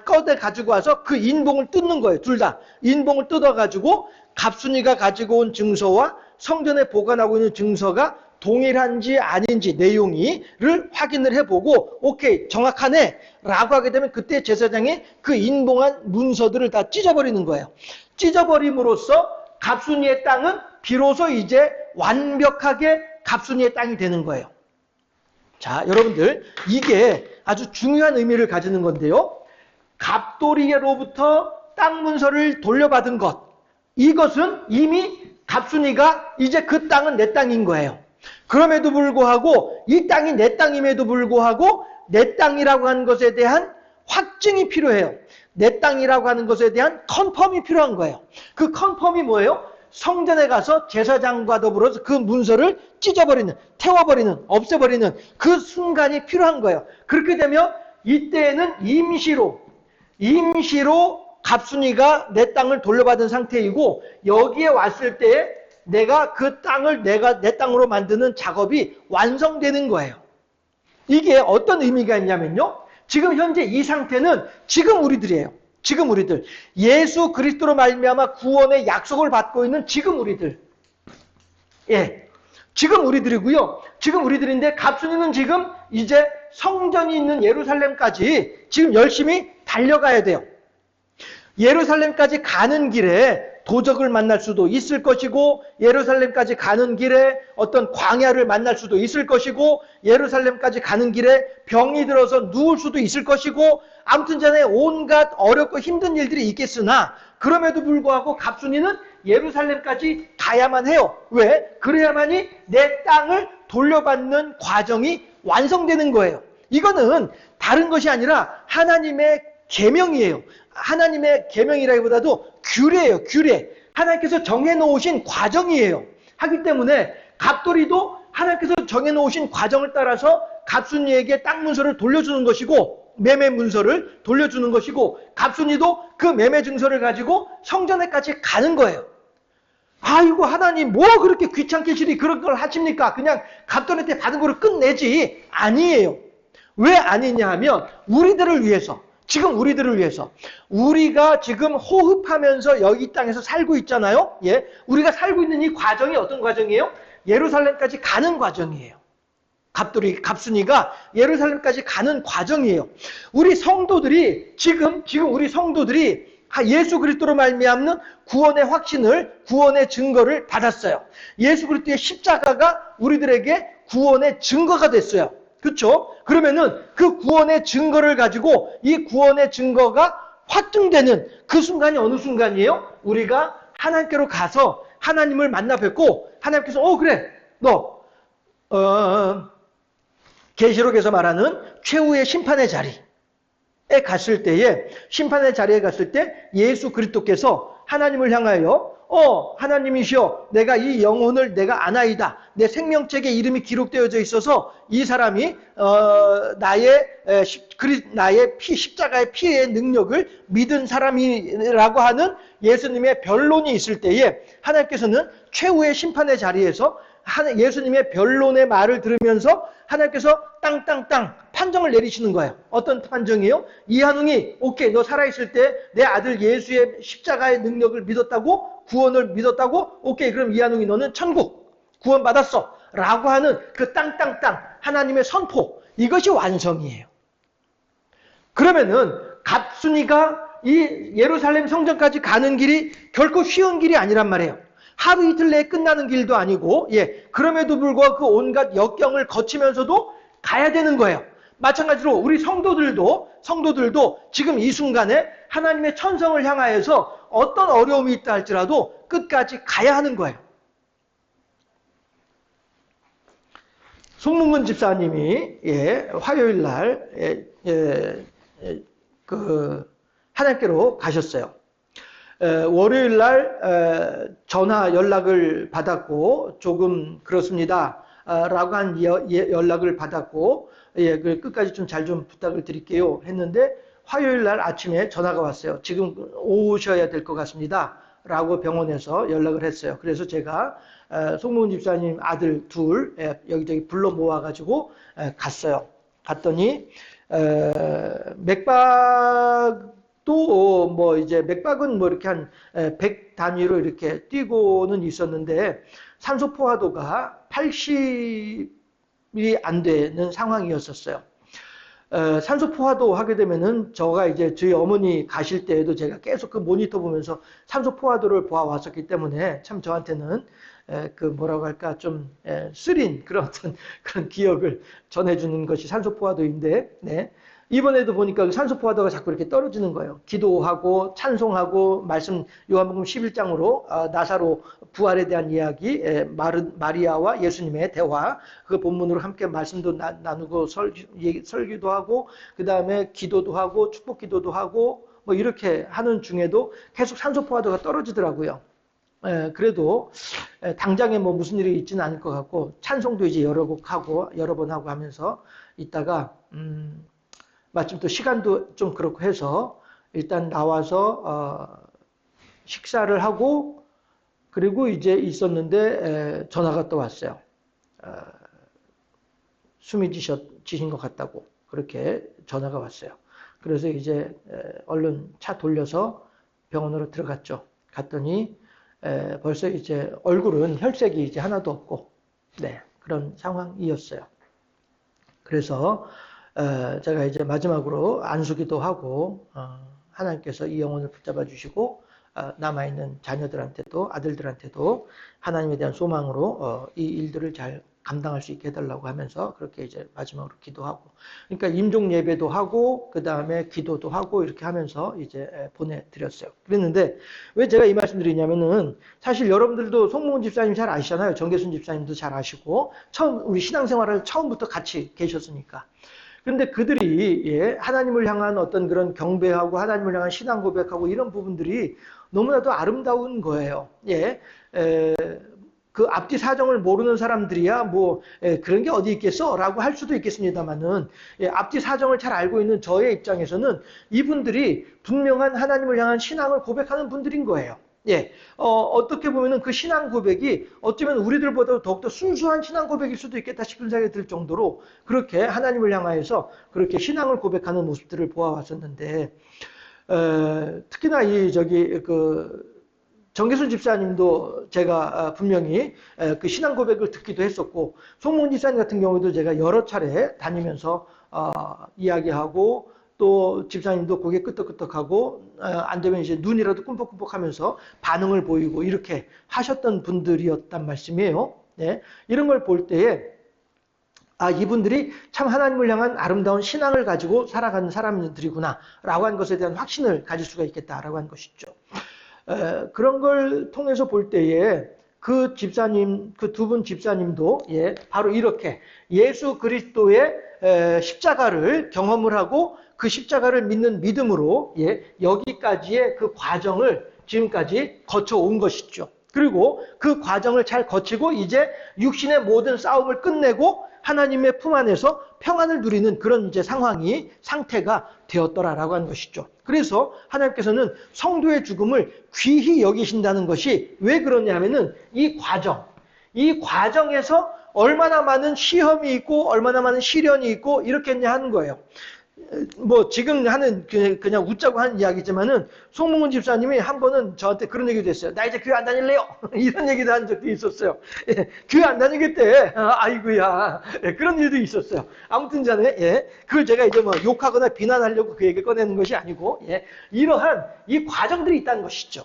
꺼내 가지고 와서 그 인봉을 뜯는 거예요. 둘 다 인봉을 뜯어가지고 갑순이가 가지고 온 증서와 성전에 보관하고 있는 증서가 동일한지 아닌지 내용이를 확인을 해보고 오케이 정확하네 라고 하게 되면 그때 제사장이 그 인봉한 문서들을 다 찢어버리는 거예요. 찢어버림으로써 갑순이의 땅은 비로소 이제 완벽하게 갑순이의 땅이 되는 거예요. 자, 여러분들 이게 아주 중요한 의미를 가지는 건데요. 갑돌이로부터 땅 문서를 돌려받은 것 이것은 이미 갑순이가 이제 그 땅은 내 땅인 거예요. 그럼에도 불구하고 이 땅이 내 땅임에도 불구하고 내 땅이라고 하는 것에 대한 확증이 필요해요. 내 땅이라고 하는 것에 대한 컨펌이 필요한 거예요. 그 컨펌이 뭐예요? 성전에 가서 제사장과 더불어서 그 문서를 찢어버리는, 태워버리는, 없애버리는 그 순간이 필요한 거예요. 그렇게 되면 이때에는 임시로 갑순이가 내 땅을 돌려받은 상태이고 여기에 왔을 때에 내가 그 땅을 내가 내 땅으로 만드는 작업이 완성되는 거예요. 이게 어떤 의미가 있냐면요. 지금 현재 이 상태는 지금 우리들이에요. 지금 우리들. 예수 그리스도로 말미암아 구원의 약속을 받고 있는 지금 우리들. 지금 우리들이고요. 지금 우리들인데 갑순이는 지금 이제 성전이 있는 예루살렘까지 지금 열심히 달려가야 돼요. 예루살렘까지 가는 길에 도적을 만날 수도 있을 것이고 예루살렘까지 가는 길에 어떤 광야를 만날 수도 있을 것이고 예루살렘까지 가는 길에 병이 들어서 누울 수도 있을 것이고 아무튼 전에 온갖 어렵고 힘든 일들이 있겠으나 그럼에도 불구하고 갑순이는 예루살렘까지 가야만 해요. 왜? 그래야만이 내 땅을 돌려받는 과정이 완성되는 거예요. 이거는 다른 것이 아니라 하나님의 계명이에요. 하나님의 계명이라기보다도 규례예요. 규례. 하나님께서 정해놓으신 과정이에요. 하기 때문에 갑돌이도 하나님께서 정해놓으신 과정을 따라서 갑순이에게 땅 문서를 돌려주는 것이고 매매 문서를 돌려주는 것이고 갑순이도 그 매매 증서를 가지고 성전에까지 가는 거예요. 아이고 하나님 뭐 그렇게 귀찮게 시리 그런 걸 하십니까? 그냥 갑돌이한테 받은 거를 끝내지. 아니에요. 왜 아니냐 하면 우리들을 위해서 지금 우리들을 위해서 우리가 지금 호흡하면서 여기 땅에서 살고 있잖아요. 우리가 살고 있는 이 과정이 어떤 과정이에요? 예루살렘까지 가는 과정이에요. 갑순이가 예루살렘까지 가는 과정이에요. 우리 성도들이 지금 우리 성도들이 예수 그리스도로 말미암는 구원의 확신을 구원의 증거를 받았어요. 예수 그리스도의 십자가가 우리들에게 구원의 증거가 됐어요. 그렇죠? 그러면은 그 구원의 증거를 가지고 이 구원의 증거가 확증되는 그 순간이 어느 순간이에요? 우리가 하나님께로 가서 하나님을 만나 뵙고 하나님께서 그래 너 계시록에서 말하는 최후의 심판의 자리에 갔을 때에 심판의 자리에 갔을 때 예수 그리스도께서 하나님을 향하여 하나님이시여 내가 이 영혼을 내가 아나이다. 내 생명책에 이름이 기록되어져 있어서 이 사람이 나의 십자가의 피의 능력을 믿은 사람이라고 하는 예수님의 변론이 있을 때에 하나님께서는 최후의 심판의 자리에서 예수님의 변론의 말을 들으면서 하나님께서 땅땅땅 판정을 내리시는 거예요. 어떤 판정이요? 이한웅이 오케이 너 살아있을 때 내 아들 예수의 십자가의 능력을 믿었다고 구원을 믿었다고 오케이 그럼 이한웅이 너는 천국 구원받았어 라고 하는 그 땅땅땅 하나님의 선포 이것이 완성이에요. 그러면은 갑순이가 이 예루살렘 성전까지 가는 길이 결코 쉬운 길이 아니란 말이에요. 하루 이틀 내에 끝나는 길도 아니고 그럼에도 불구하고 그 온갖 역경을 거치면서도 가야 되는 거예요. 마찬가지로 우리 성도들도 지금 이 순간에 하나님의 천성을 향하여서 어떤 어려움이 있다 할지라도 끝까지 가야 하는 거예요. 송문근 집사님이 화요일 날 하나님께로 가셨어요. 월요일 날 전화 연락을 받았고 조금 그렇습니다 라고 한 연락을 받았고 끝까지 좀 잘 좀 부탁을 드릴게요 했는데 화요일 날 아침에 전화가 왔어요. 지금 오셔야 될 것 같습니다 라고 병원에서 연락을 했어요. 그래서 제가 송문훈 집사님 아들 둘 여기저기 불러 모아가지고 갔어요. 갔더니 맥박도 이제 맥박은 이렇게 한 100 단위로 이렇게 뛰고는 있었는데 산소 포화도가 80이 안 되는 상황이었었어요. 산소 포화도 하게 되면은 저가 이제 저희 어머니 가실 때에도 제가 계속 그 모니터 보면서 산소 포화도를 보아왔었기 때문에 참 저한테는 뭐라고 할까 좀 쓰린 그런 어떤 그런 기억을 전해주는 것이 산소 포화도인데 이번에도 보니까 산소 포화도가 자꾸 이렇게 떨어지는 거예요. 기도하고 찬송하고 말씀 요한복음 11장으로 나사로 부활에 대한 이야기, 마리아와 예수님의 대화, 그 본문으로 함께 말씀도 나누고 설교도 하고 그 다음에 기도도 하고 축복 기도도 하고 이렇게 하는 중에도 계속 산소 포화도가 떨어지더라고요. 그래도 당장에 무슨 일이 있지는 않을 것 같고 찬송도 이제 여러 번 하고 하면서 있다가 마침 또 시간도 좀 그렇고 해서 일단 나와서 식사를 하고 그리고 이제 있었는데 전화가 또 왔어요. 숨이 지신 것 같다고 그렇게 전화가 왔어요. 그래서 이제 얼른 차 돌려서 병원으로 들어갔죠. 갔더니 벌써 이제 얼굴은 혈색이 이제 하나도 없고 그런 상황이었어요. 그래서 제가 이제 마지막으로 안수기도 하고 하나님께서 이 영혼을 붙잡아 주시고 남아있는 자녀들한테도 아들들한테도 하나님에 대한 소망으로 이 일들을 잘 감당할 수 있게 해달라고 하면서 그렇게 이제 마지막으로 기도하고 그러니까 임종 예배도 하고 그 다음에 기도도 하고 이렇게 하면서 이제 보내드렸어요. 그랬는데 왜 제가 이 말씀 드리냐면은 사실 여러분들도 송문훈 집사님 잘 아시잖아요. 정계순 집사님도 잘 아시고 우리 신앙생활을 처음부터 같이 계셨으니까. 그런데 그들이 하나님을 향한 어떤 그런 경배하고 하나님을 향한 신앙 고백하고 이런 부분들이 너무나도 아름다운 거예요. 그 앞뒤 사정을 모르는 사람들이야 그런 게 어디 있겠어? 라고 할 수도 있겠습니다만은 앞뒤 사정을 잘 알고 있는 저의 입장에서는 이분들이 분명한 하나님을 향한 신앙을 고백하는 분들인 거예요. 어떻게 보면은 그 신앙 고백이 어쩌면 우리들보다 더욱더 순수한 신앙 고백일 수도 있겠다 싶은 생각이 들 정도로 그렇게 하나님을 향하여서 그렇게 신앙을 고백하는 모습들을 보아왔었는데, 특히나 정계순 집사님도 제가 분명히 그 신앙 고백을 듣기도 했었고, 송문 집사님 같은 경우도 제가 여러 차례 다니면서 이야기하고, 또 집사님도 고개 끄덕끄덕하고 안 되면 이제 눈이라도 꿈뻑꿈뻑 하면서 반응을 보이고 이렇게 하셨던 분들이었단 말씀이에요. 이런 걸 볼 때에 이분들이 참 하나님을 향한 아름다운 신앙을 가지고 살아가는 사람들이구나 라고 하는 것에 대한 확신을 가질 수가 있겠다라고 하는 것이죠. 그런 걸 통해서 볼 때에 그 집사님, 그 두 분 집사님도 바로 이렇게 예수 그리스도의 십자가를 경험을 하고 그 십자가를 믿는 믿음으로 여기까지의 그 과정을 지금까지 거쳐온 것이죠. 그리고 그 과정을 잘 거치고 이제 육신의 모든 싸움을 끝내고 하나님의 품 안에서 평안을 누리는 그런 이제 상태가 되었더라라고 하는 것이죠. 그래서 하나님께서는 성도의 죽음을 귀히 여기신다는 것이 왜 그러냐면은 이 과정에서 얼마나 많은 시험이 있고 얼마나 많은 시련이 있고 이렇겠냐 하는 거예요. 뭐 지금 하는 그냥 웃자고 하는 이야기지만은 송문근 집사님이 한 번은 저한테 그런 얘기도 했어요. 나 이제 교회 안 다닐래요. 이런 얘기도 한 적도 있었어요. 교회 안 다니겠대. 아이고야. 그런 일도 있었어요. 아무튼 전에 그걸 제가 이제 뭐 욕하거나 비난하려고 그 얘기를 꺼내는 것이 아니고 이러한 이 과정들이 있다는 것이죠.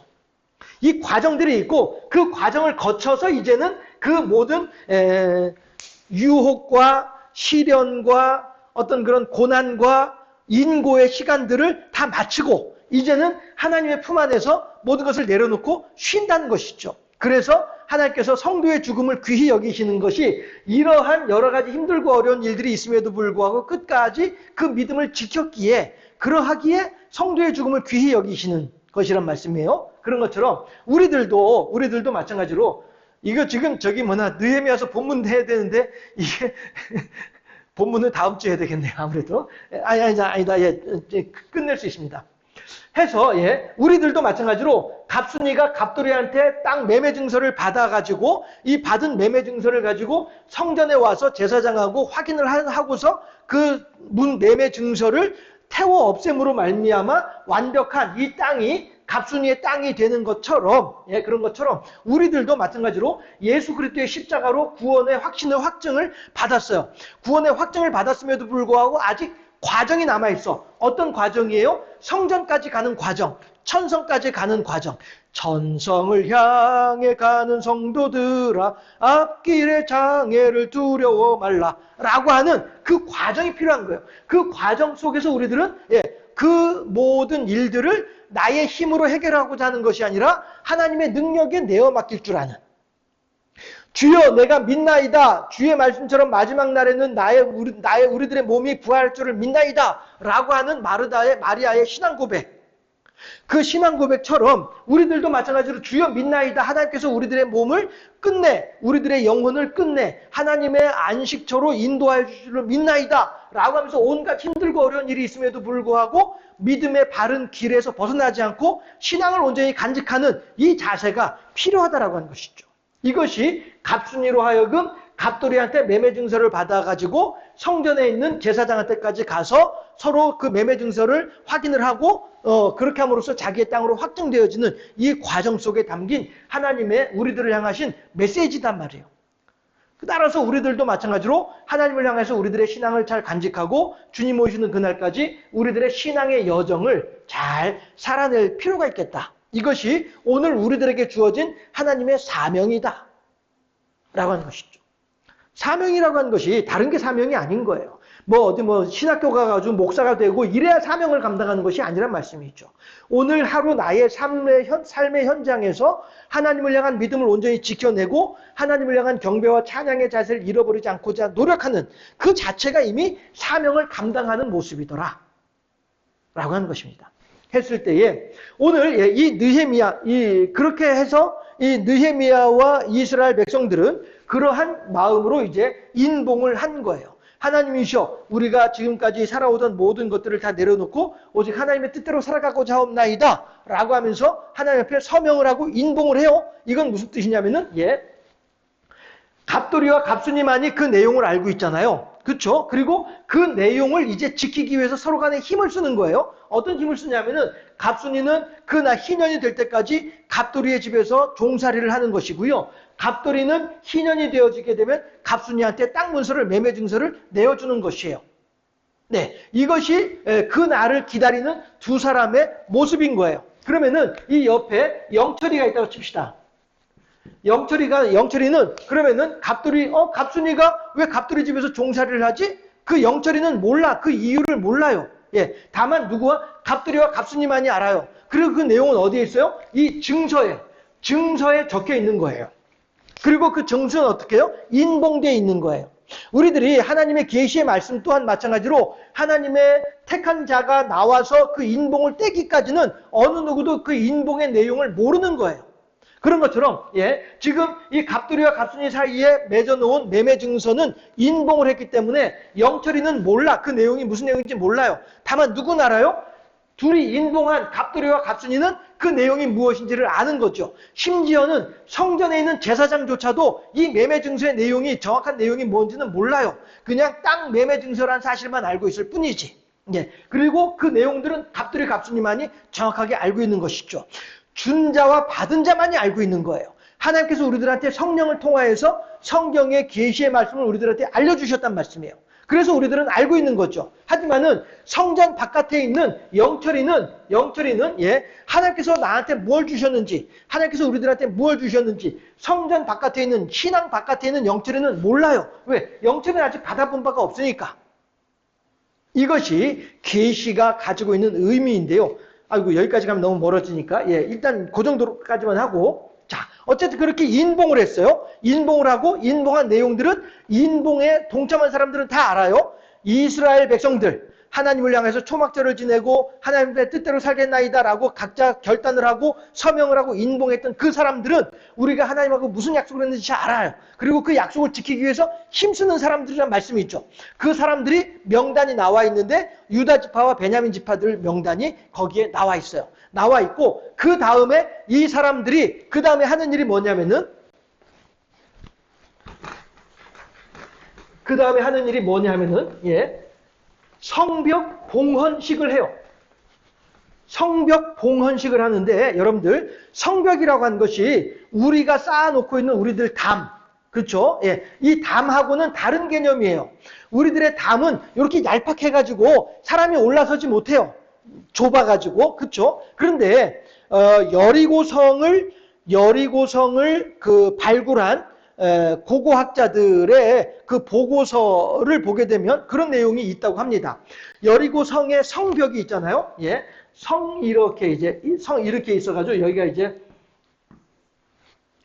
이 과정들이 있고 그 과정을 거쳐서 이제는 그 모든 유혹과 시련과 어떤 그런 고난과 인고의 시간들을 다 마치고 이제는 하나님의 품 안에서 모든 것을 내려놓고 쉰다는 것이죠. 그래서 하나님께서 성도의 죽음을 귀히 여기시는 것이 이러한 여러 가지 힘들고 어려운 일들이 있음에도 불구하고 끝까지 그 믿음을 지켰기에 그러하기에 성도의 죽음을 귀히 여기시는 것이란 말씀이에요. 그런 것처럼 우리들도 마찬가지로 이거 지금 느헤미야서 본문 해야 되는데 이게 본문은 다음 주에 해야 되겠네요. 아무래도. 아니다. 끝낼 수 있습니다. 해서 우리들도 마찬가지로 갑순이가 갑돌이한테 땅 매매 증서를 받아가지고 이 받은 매매 증서를 가지고 성전에 와서 제사장하고 확인을 하고서 그 매매 증서를 태워 없앰으로 말미암아 완벽한 이 땅이 갑순이의 땅이 되는 것처럼 그런 것처럼 우리들도 마찬가지로 예수 그리스도의 십자가로 구원의 확증을 받았어요. 구원의 확증을 받았음에도 불구하고 아직 과정이 남아있어. 어떤 과정이에요? 성전까지 가는 과정, 천성까지 가는 과정. 천성을 향해 가는 성도들아 앞길의 장애를 두려워 말라 라고 하는 그 과정이 필요한 거예요. 그 과정 속에서 우리들은 그 모든 일들을 나의 힘으로 해결하고자 하는 것이 아니라 하나님의 능력에 내어 맡길 줄 아는 주여 내가 믿나이다. 주의 말씀처럼 마지막 날에는 우리들의 몸이 부활할 줄을 믿나이다 라고 하는 마리아의 신앙 고백. 그 신앙 고백처럼 우리들도 마찬가지로 주여 믿나이다. 하나님께서 우리들의 몸을 끝내 우리들의 영혼을 끝내 하나님의 안식처로 인도하여 주실 줄 믿나이다 라고 하면서 온갖 힘들고 어려운 일이 있음에도 불구하고 믿음의 바른 길에서 벗어나지 않고 신앙을 온전히 간직하는 이 자세가 필요하다라고 하는 것이죠. 이것이 갑순이로 하여금 갑돌이한테 매매 증서를 받아가지고 성전에 있는 제사장한테까지 가서 서로 그 매매 증서를 확인을 하고 그렇게 함으로써 자기의 땅으로 확정되어지는 이 과정 속에 담긴 하나님의 우리들을 향하신 메시지단 말이에요. 따라서 우리들도 마찬가지로 하나님을 향해서 우리들의 신앙을 잘 간직하고 주님 오시는 그날까지 우리들의 신앙의 여정을 잘 살아낼 필요가 있겠다. 이것이 오늘 우리들에게 주어진 하나님의 사명이다 라고 하는 것이죠. 사명이라고 하는 것이 다른 게 사명이 아닌 거예요. 어디 신학교 가가지고 목사가 되고 이래야 사명을 감당하는 것이 아니란 말씀이죠. 오늘 하루 나의 삶의 현장에서 하나님을 향한 믿음을 온전히 지켜내고 하나님을 향한 경배와 찬양의 자세를 잃어버리지 않고자 노력하는 그 자체가 이미 사명을 감당하는 모습이더라 라고 하는 것입니다. 했을 때에 오늘 이 느헤미야 그렇게 해서 이 느헤미야와 이스라엘 백성들은 그러한 마음으로 이제 인봉을 한 거예요. 하나님이시여 우리가 지금까지 살아오던 모든 것들을 다 내려놓고 오직 하나님의 뜻대로 살아가고자 하옵나이다 라고 하면서 하나님 앞에 서명을 하고 인봉을 해요. 이건 무슨 뜻이냐면은 갑돌이와 갑순이만이 그 내용을 알고 있잖아요. 그렇죠? 그리고 그 내용을 이제 지키기 위해서 서로 간에 힘을 쓰는 거예요. 어떤 힘을 쓰냐면은 갑순이는 그날 희년이 될 때까지 갑돌이의 집에서 종살이를 하는 것이고요. 갑돌이는 희년이 되어지게 되면 갑순이한테 땅 문서를 매매 증서를 내어주는 것이에요. 네, 이것이 그 날을 기다리는 두 사람의 모습인 거예요. 그러면은 이 옆에 영철이가 있다고 칩시다. 영철이는 그러면은 갑순이가 왜 갑돌이 집에서 종살이를 하지? 그 영철이는 몰라. 그 이유를 몰라요. 다만 누구와? 갑돌이와 갑순이만이 알아요. 그리고 그 내용은 어디에 있어요? 이 증서에 적혀 있는 거예요. 그리고 그 증서는 어떻게 해요? 인봉되어 있는 거예요. 우리들이 하나님의 계시의 말씀 또한 마찬가지로 하나님의 택한 자가 나와서 그 인봉을 떼기까지는 어느 누구도 그 인봉의 내용을 모르는 거예요. 그런 것처럼 지금 이 갑돌이와 갑순이 사이에 맺어놓은 매매 증서는 인봉을 했기 때문에 영철이는 몰라. 그 내용이 무슨 내용인지 몰라요. 다만 누구는 알아요? 둘이 인봉한 갑돌이와 갑순이는 그 내용이 무엇인지를 아는 거죠. 심지어는 성전에 있는 제사장조차도 이 매매 증서의 내용이 정확한 내용이 뭔지는 몰라요. 그냥 땅 매매 증서라는 사실만 알고 있을 뿐이지. 그리고 그 내용들은 갑돌이 갑순이만이 정확하게 알고 있는 것이죠. 준 자와 받은 자만이 알고 있는 거예요. 하나님께서 우리들한테 성령을 통하여서 성경의 계시의 말씀을 우리들한테 알려주셨단 말씀이에요. 그래서 우리들은 알고 있는 거죠. 하지만은 성전 바깥에 있는 영철이는 하나님께서 나한테 뭘 주셨는지, 하나님께서 우리들한테 뭘 주셨는지, 성전 바깥에 있는, 신앙 바깥에 있는 영철이는 몰라요. 왜? 영철이는 아직 받아본 바가 없으니까. 이것이 계시가 가지고 있는 의미인데요. 아이고, 여기까지 가면 너무 멀어지니까 일단 그 정도까지만 하고, 자, 어쨌든 그렇게 인봉을 했어요. 인봉을 하고 인봉한 내용들은 인봉에 동참한 사람들은 다 알아요. 이스라엘 백성들, 하나님을 향해서 초막절을 지내고 하나님의 뜻대로 살겠나이다라고 각자 결단을 하고 서명을 하고 인봉했던 그 사람들은 우리가 하나님하고 무슨 약속을 했는지 잘 알아요. 그리고 그 약속을 지키기 위해서 힘쓰는 사람들이라는 말씀이 있죠. 그 사람들이 명단이 나와 있는데 유다 지파와 베냐민 지파들 명단이 거기에 나와 있어요. 나와 있고 그 다음에 이 사람들이 그 다음에 하는 일이 뭐냐면은 성벽 봉헌식을 해요. 성벽 봉헌식을 하는데 여러분들 성벽이라고 하는 것이 우리가 쌓아놓고 있는 우리들 담, 그렇죠? 이 담하고는 다른 개념이에요. 우리들의 담은 이렇게 얄팍해가지고 사람이 올라서지 못해요. 좁아가지고, 그렇죠? 그런데 여리고성을 그 발굴한 고고학자들의 그 보고서를 보게 되면 그런 내용이 있다고 합니다. 여리고성의 성벽이 있잖아요. 성 이렇게 있어가지고 여기가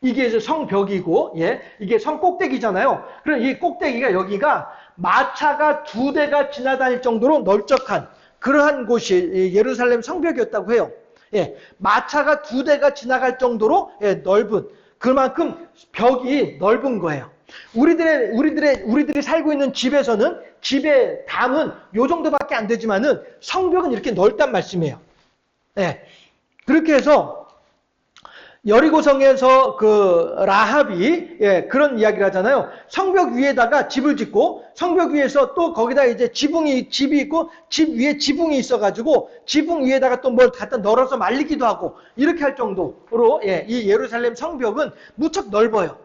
이게 이제 성벽이고, 이게 성 꼭대기잖아요. 그럼 이 꼭대기가 여기가 마차가 2대가 지나다닐 정도로 널쩍한 그러한 곳이 예루살렘 성벽이었다고 해요. 마차가 2대가 지나갈 정도로 넓은, 그만큼 벽이 넓은 거예요. 우리들이 살고 있는 집에서는 집의 담은 요 정도밖에 안 되지만은 성벽은 이렇게 넓단 말씀이에요. 그렇게 해서 여리고성에서 그 라합이 그런 이야기를 하잖아요. 성벽 위에다가 집을 짓고 성벽 위에서 또 거기다 이제 집이 있고 집 위에 지붕이 있어가지고 지붕 위에다가 또 뭘 갖다 널어서 말리기도 하고 이렇게 할 정도로 이 예루살렘 성벽은 무척 넓어요.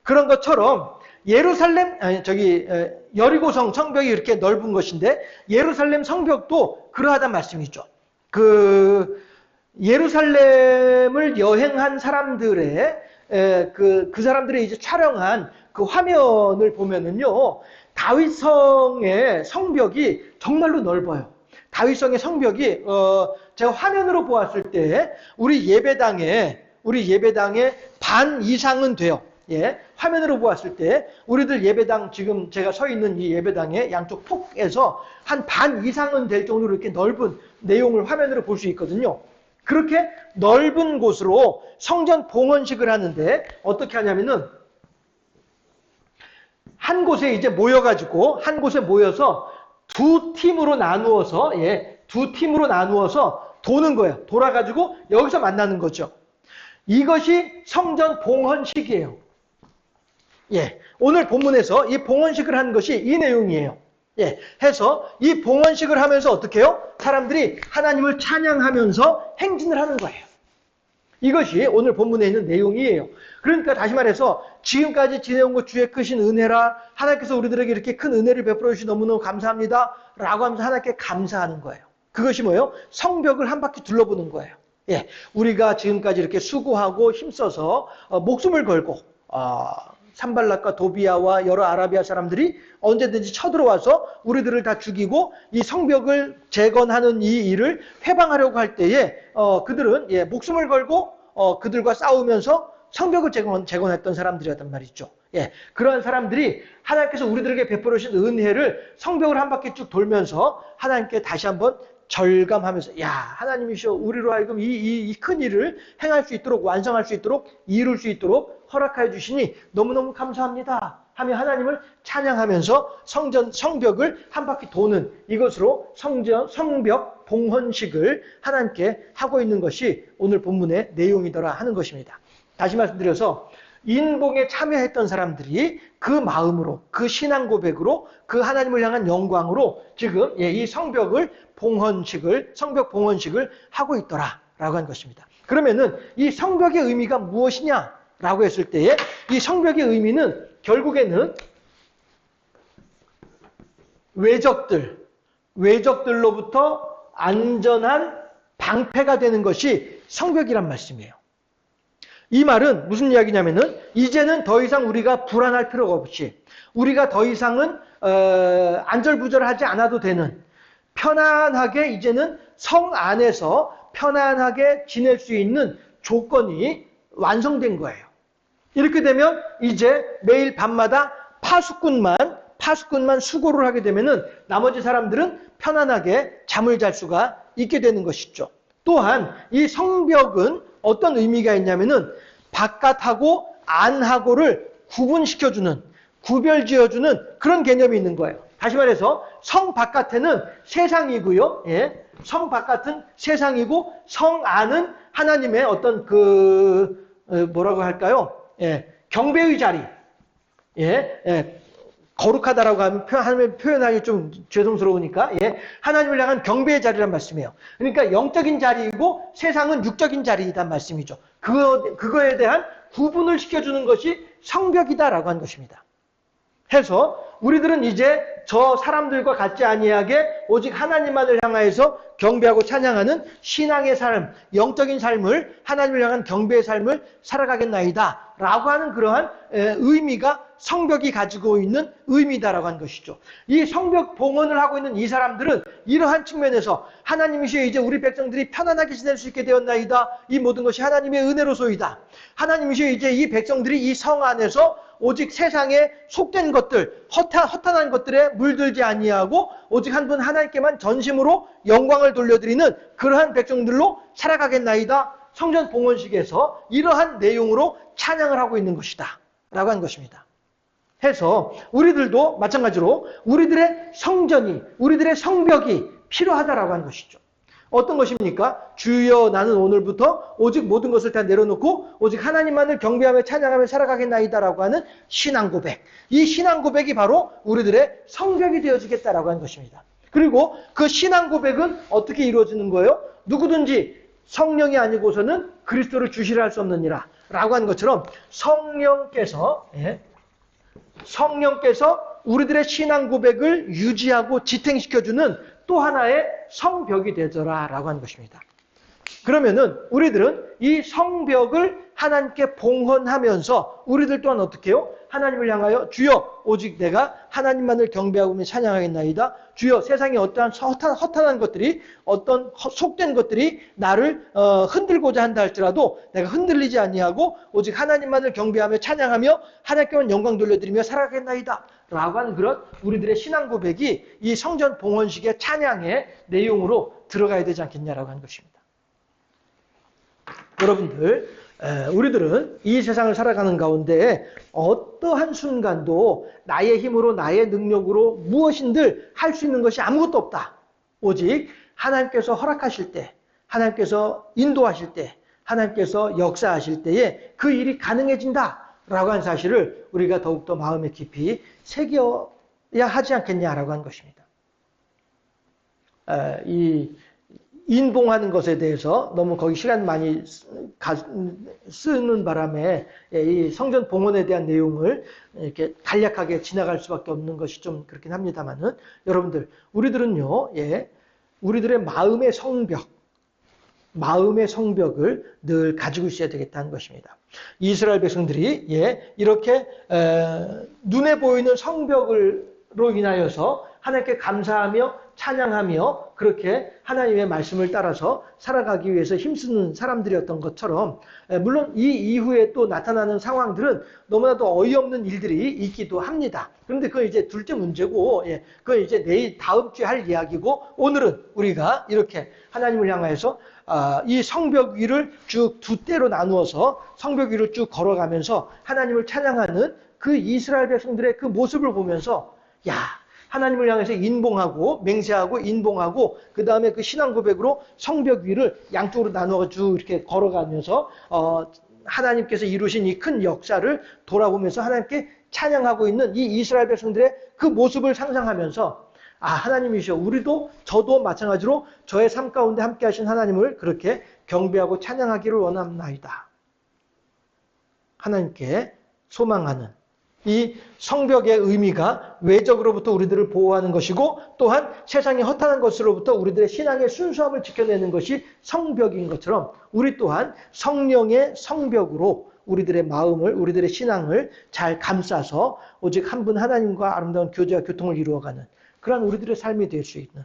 그런 것처럼 여리고성 성벽이 이렇게 넓은 것인데 예루살렘 성벽도 그러하단 말씀이죠. 예루살렘을 여행한 사람들의 그 사람들이 이제 촬영한 그 화면을 보면은요, 다윗성의 성벽이 정말로 넓어요. 다윗성의 성벽이 제가 화면으로 보았을 때 우리 예배당에 반 이상은 돼요. 화면으로 보았을 때 우리들 예배당 지금 제가 서 있는 이 예배당의 양쪽 폭에서 한 반 이상은 될 정도로 이렇게 넓은 내용을 화면으로 볼 수 있거든요. 그렇게 넓은 곳으로 성전 봉헌식을 하는데 어떻게 하냐면은 한 곳에 이제 모여서 두 팀으로 나누어서 도는 거예요. 돌아가지고 여기서 만나는 거죠. 이것이 성전 봉헌식이에요. 오늘 본문에서 이 봉헌식을 하는 것이 이 내용이에요. 해서 이 봉헌식을 하면서 어떻게 해요? 사람들이 하나님을 찬양하면서 행진을 하는 거예요. 이것이 오늘 본문에 있는 내용이에요. 그러니까 다시 말해서 지금까지 지내온 것 주의 크신 은혜라, 하나님께서 우리들에게 이렇게 큰 은혜를 베풀어 주시 너무너무 감사합니다 라고 하면서 하나님께 감사하는 거예요. 그것이 뭐예요? 성벽을 한 바퀴 둘러보는 거예요. 우리가 지금까지 이렇게 수고하고 힘써서 목숨을 걸고 산발락과 도비아와 여러 아라비아 사람들이 언제든지 쳐들어와서 우리들을 다 죽이고 이 성벽을 재건하는 이 일을 회방하려고 할 때에 그들은 목숨을 걸고 그들과 싸우면서 성벽을 재건했던 사람들이었단 말이죠. 그러한 사람들이 하나님께서 우리들에게 베풀어 주신 은혜를 성벽을 한 바퀴 쭉 돌면서 하나님께 다시 한번 절감하면서 하나님이시여 우리로 하여금 이 큰 일을 행할 수 있도록 완성할 수 있도록 이룰 수 있도록 허락하여 주시니 너무너무 감사합니다 하며 하나님을 찬양하면서 성벽을 한 바퀴 도는 이것으로 성벽 봉헌식을 하나님께 하고 있는 것이 오늘 본문의 내용이더라 하는 것입니다. 다시 말씀드려서 인봉에 참여했던 사람들이 그 마음으로 그 신앙 고백으로 그 하나님을 향한 영광으로 지금 이 성벽 봉헌식을 하고 있더라라고 한 것입니다. 그러면은 이 성벽의 의미가 무엇이냐라고 했을 때에 이 성벽의 의미는 결국에는 외적들로부터 안전한 방패가 되는 것이 성벽이란 말씀이에요. 이 말은 무슨 이야기냐면은 이제는 더 이상 우리가 불안할 필요가 없이 우리가 더 이상은 안절부절하지 않아도 되는 편안하게 이제는 성 안에서 편안하게 지낼 수 있는 조건이 완성된 거예요. 이렇게 되면 이제 매일 밤마다 파수꾼만 수고를 하게 되면은 나머지 사람들은 편안하게 잠을 잘 수가 있게 되는 것이죠. 또한 이 성벽은 어떤 의미가 있냐면은 바깥하고 안하고를 구별지어주는 그런 개념이 있는 거예요. 다시 말해서 성 바깥에는 세상이고요. 성 바깥은 세상이고 성 안은 하나님의 어떤 뭐라고 할까요? 경배의 자리. 거룩하다라고 하면 표현하기 좀 죄송스러우니까 하나님을 향한 경배의 자리란 말씀이에요. 그러니까 영적인 자리이고 세상은 육적인 자리이란 말씀이죠. 그거에 대한 구분을 시켜주는 것이 성벽이다라고 한 것입니다. 해서 우리들은 이제 저 사람들과 같지 아니하게 오직 하나님만을 향하여서 경배하고 찬양하는 신앙의 삶, 영적인 삶을 하나님을 향한 경배의 삶을 살아가겠나이다 라고 하는 그러한 의미가 성벽이 가지고 있는 의미다라고 하는 것이죠. 이 성벽 봉헌을 하고 있는 이 사람들은 이러한 측면에서 하나님이시여 이제 우리 백성들이 편안하게 지낼 수 있게 되었나이다. 이 모든 것이 하나님의 은혜로소이다. 하나님이시여 이제 이 백성들이 이 성 안에서 오직 세상에 속된 것들, 허탄한 것들에 물들지 아니하고 오직 한 분 하나님께만 전심으로 영광을 돌려드리는 그러한 백성들로 살아가겠나이다. 성전 봉헌식에서 이러한 내용으로 찬양을 하고 있는 것이다 라고 한 것입니다. 해서 우리들도 마찬가지로 우리들의 성전이, 우리들의 성벽이 필요하다라고 하는 것이죠. 어떤 것입니까? 주여 나는 오늘부터 오직 모든 것을 다 내려놓고 오직 하나님만을 경배하며 찬양하며 살아가겠나이다라고 하는 신앙 고백. 이 신앙 고백이 바로 우리들의 성벽이 되어지겠다라고 하는 것입니다. 그리고 그 신앙 고백은 어떻게 이루어지는 거예요? 누구든지 성령이 아니고서는 그리스도를 주시라 할 수 없느니라 라고 하는 것처럼 성령께서 우리들의 신앙 고백을 유지하고 지탱시켜주는 또 하나의 성벽이 되더라 라고 하는 것입니다. 그러면은 우리들은 이 성벽을 하나님께 봉헌하면서 우리들 또한 어떻게 해요? 하나님을 향하여 주여 오직 내가 하나님만을 경배하고 찬양하겠나이다. 주여 세상에 어떠한 허탄한 것들이 어떤 속된 것들이 나를 흔들고자 한다 할지라도 내가 흔들리지 아니하고 오직 하나님만을 경배하며 찬양하며 하나님께만 영광 돌려드리며 살아가겠나이다. 라고 하는 그런 우리들의 신앙 고백이 이 성전 봉헌식의 찬양의 내용으로 들어가야 되지 않겠냐라고 하는 것입니다. 여러분들 우리들은 이 세상을 살아가는 가운데 어떠한 순간도 나의 힘으로 나의 능력으로 무엇인들 할 수 있는 것이 아무것도 없다. 오직 하나님께서 허락하실 때, 하나님께서 인도하실 때, 하나님께서 역사하실 때에 그 일이 가능해진다라고 하는 사실을 우리가 더욱더 마음에 깊이 새겨야 하지 않겠냐라고 하는 것입니다. 이 인봉하는 것에 대해서 너무 거기 시간 많이 쓰는 바람에 이 성전 봉헌에 대한 내용을 이렇게 간략하게 지나갈 수밖에 없는 것이 좀 그렇긴 합니다만은 여러분들 우리들은요, 우리들의 마음의 성벽, 마음의 성벽을 늘 가지고 있어야 되겠다는 것입니다. 이스라엘 백성들이 이렇게 눈에 보이는 성벽으로 인하여서 하나님께 감사하며 찬양하며 그렇게 하나님의 말씀을 따라서 살아가기 위해서 힘쓰는 사람들이었던 것처럼, 물론 이 이후에 또 나타나는 상황들은 너무나도 어이없는 일들이 있기도 합니다. 그런데 그건 이제 둘째 문제고, 그건 이제 내일 다음 주에 할 이야기고, 오늘은 우리가 이렇게 하나님을 향하여서 이 성벽 위를 쭉 두 때로 나누어서 성벽 위를 쭉 걸어가면서 하나님을 찬양하는 그 이스라엘 백성들의 그 모습을 보면서, 야, 하나님을 향해서 인봉하고 맹세하고 인봉하고 그 다음에 그 신앙 고백으로 성벽 위를 양쪽으로 나누어가지고 이렇게 걸어가면서 하나님께서 이루신 이 큰 역사를 돌아보면서 하나님께 찬양하고 있는 이 이스라엘 백성들의 그 모습을 상상하면서, 하나님이시여, 우리도 저도 마찬가지로 저의 삶 가운데 함께 하신 하나님을 그렇게 경배하고 찬양하기를 원합나이다. 하나님께 소망하는 이 성벽의 의미가 외적으로부터 우리들을 보호하는 것이고, 또한 세상의 허탄한 것으로부터 우리들의 신앙의 순수함을 지켜내는 것이 성벽인 것처럼, 우리 또한 성령의 성벽으로 우리들의 마음을, 우리들의 신앙을 잘 감싸서 오직 한 분 하나님과 아름다운 교제와 교통을 이루어가는 그러한 우리들의 삶이 될 수 있는,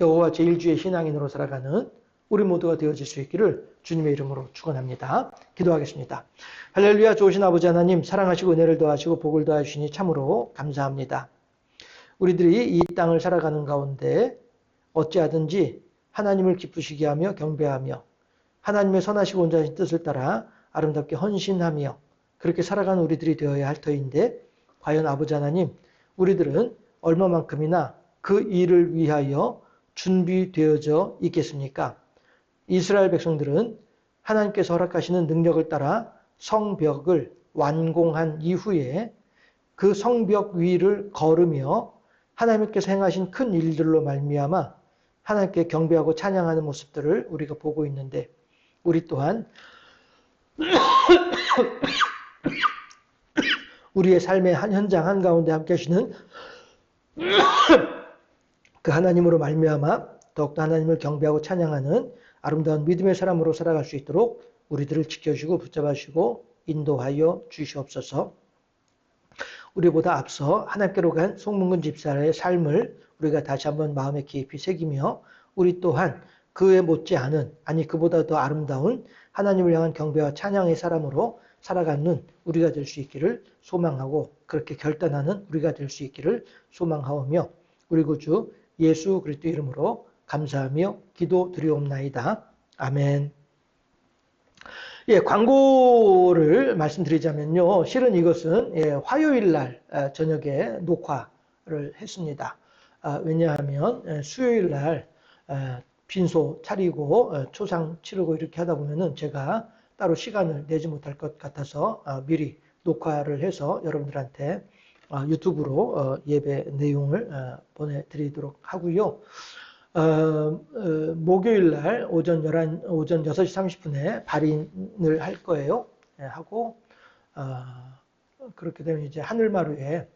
여호와 제1주의 신앙인으로 살아가는 우리 모두가 되어질 수 있기를 주님의 이름으로 축원합니다. 기도하겠습니다. 할렐루야. 좋으신 아버지 하나님, 사랑하시고 은혜를 더하시고 복을 더하시니 참으로 감사합니다. 우리들이 이 땅을 살아가는 가운데 어찌하든지 하나님을 기쁘시게 하며 경배하며 하나님의 선하시고 온전하신 뜻을 따라 아름답게 헌신하며 그렇게 살아가는 우리들이 되어야 할 터인데, 과연 아버지 하나님, 우리들은 얼마만큼이나 그 일을 위하여 준비되어져 있겠습니까? 이스라엘 백성들은 하나님께서 허락하시는 능력을 따라 성벽을 완공한 이후에 그 성벽 위를 걸으며 하나님께서 행하신 큰 일들로 말미암아 하나님께 경배하고 찬양하는 모습들을 우리가 보고 있는데, 우리 또한 우리의 삶의 한 현장 한가운데 함께 하시는 그 하나님으로 말미암아 더욱더 하나님을 경배하고 찬양하는 아름다운 믿음의 사람으로 살아갈 수 있도록 우리들을 지켜주시고 붙잡아 주시고 인도하여 주시옵소서. 우리보다 앞서 하나님께로 간 송문근 집사의 삶을 우리가 다시 한번 마음에 깊이 새기며, 우리 또한 그에 못지않은, 아니 그보다 더 아름다운 하나님을 향한 경배와 찬양의 사람으로 살아가는 우리가 될 수 있기를 소망하고, 그렇게 결단하는 우리가 될 수 있기를 소망하오며, 우리 구주 예수 그리스도 이름으로 감사하며 기도드리옵나이다. 아멘. 광고를 말씀드리자면요. 실은 이것은 화요일 날 저녁에 녹화를 했습니다. 왜냐하면 수요일 날 빈소 차리고 초상 치르고 이렇게 하다 보면은 제가 따로 시간을 내지 못할 것 같아서 미리 녹화를 해서 여러분들한테 유튜브로 예배 내용을 보내드리도록 하고요. 목요일 날 오전 6시 30분에 발인을 할 거예요. 하고, 그렇게 되면 이제 하늘마루에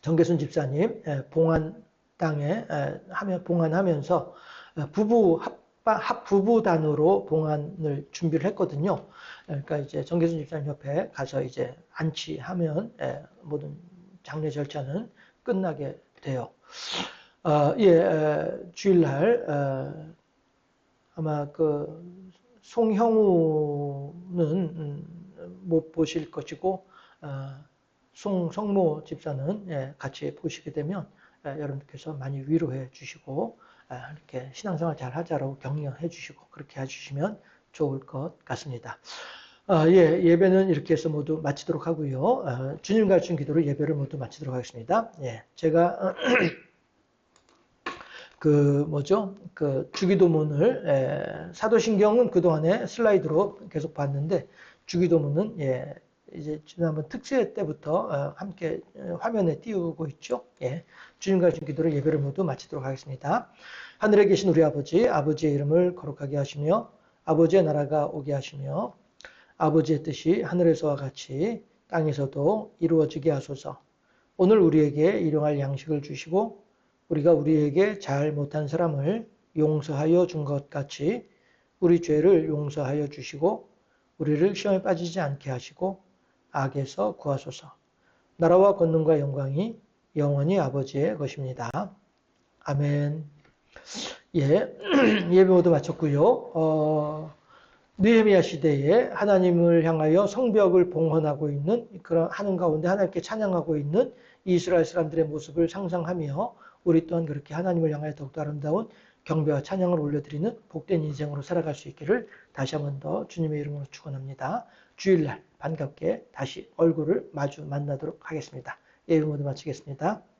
정계순 집사님 봉안 땅에 봉안하면서 부부단으로 봉안을 준비를 했거든요. 그러니까 이제 정계순 집사님 옆에 가서 이제 안치하면 모든 장례 절차는 끝나게 돼요. 주일날 아마 그 송형우는 못 보실 것이고 송성모 집사는 같이 보시게 되면 여러분께서 많이 위로해 주시고 이렇게 신앙생활 잘 하자라고 격려해 주시고 그렇게 해주시면 좋을 것 같습니다. 예배는 이렇게 해서 모두 마치도록 하고요. 주님 가르친 기도로 예배를 모두 마치도록 하겠습니다. 제가 주기도문을 사도신경은 그동안에 슬라이드로 계속 봤는데, 주기도문은 이제 지난번 특세 때부터 함께 화면에 띄우고 있죠. 주님 가르친 기도로 예배를 모두 마치도록 하겠습니다. 하늘에 계신 우리 아버지, 아버지의 이름을 거룩하게 하시며 아버지의 나라가 오게 하시며 아버지의 뜻이 하늘에서와 같이 땅에서도 이루어지게 하소서. 오늘 우리에게 일용할 양식을 주시고 우리가 우리에게 잘 못한 사람을 용서하여 준 것 같이 우리 죄를 용서하여 주시고 우리를 시험에 빠지지 않게 하시고 악에서 구하소서. 나라와 권능과 영광이 영원히 아버지의 것입니다. 아멘. 예, 예배 모두 마쳤고요. 느헤미야 시대에 하나님을 향하여 성벽을 봉헌하고 있는 그런 하는 가운데 하나님께 찬양하고 있는 이스라엘 사람들의 모습을 상상하며 우리 또한 그렇게 하나님을 향하여 더욱더 아름다운 경배와 찬양을 올려드리는 복된 인생으로 살아갈 수 있기를 다시 한 번 더 주님의 이름으로 축원합니다. 주일날 반갑게 다시 얼굴을 마주 만나도록 하겠습니다. 예배 모두 마치겠습니다.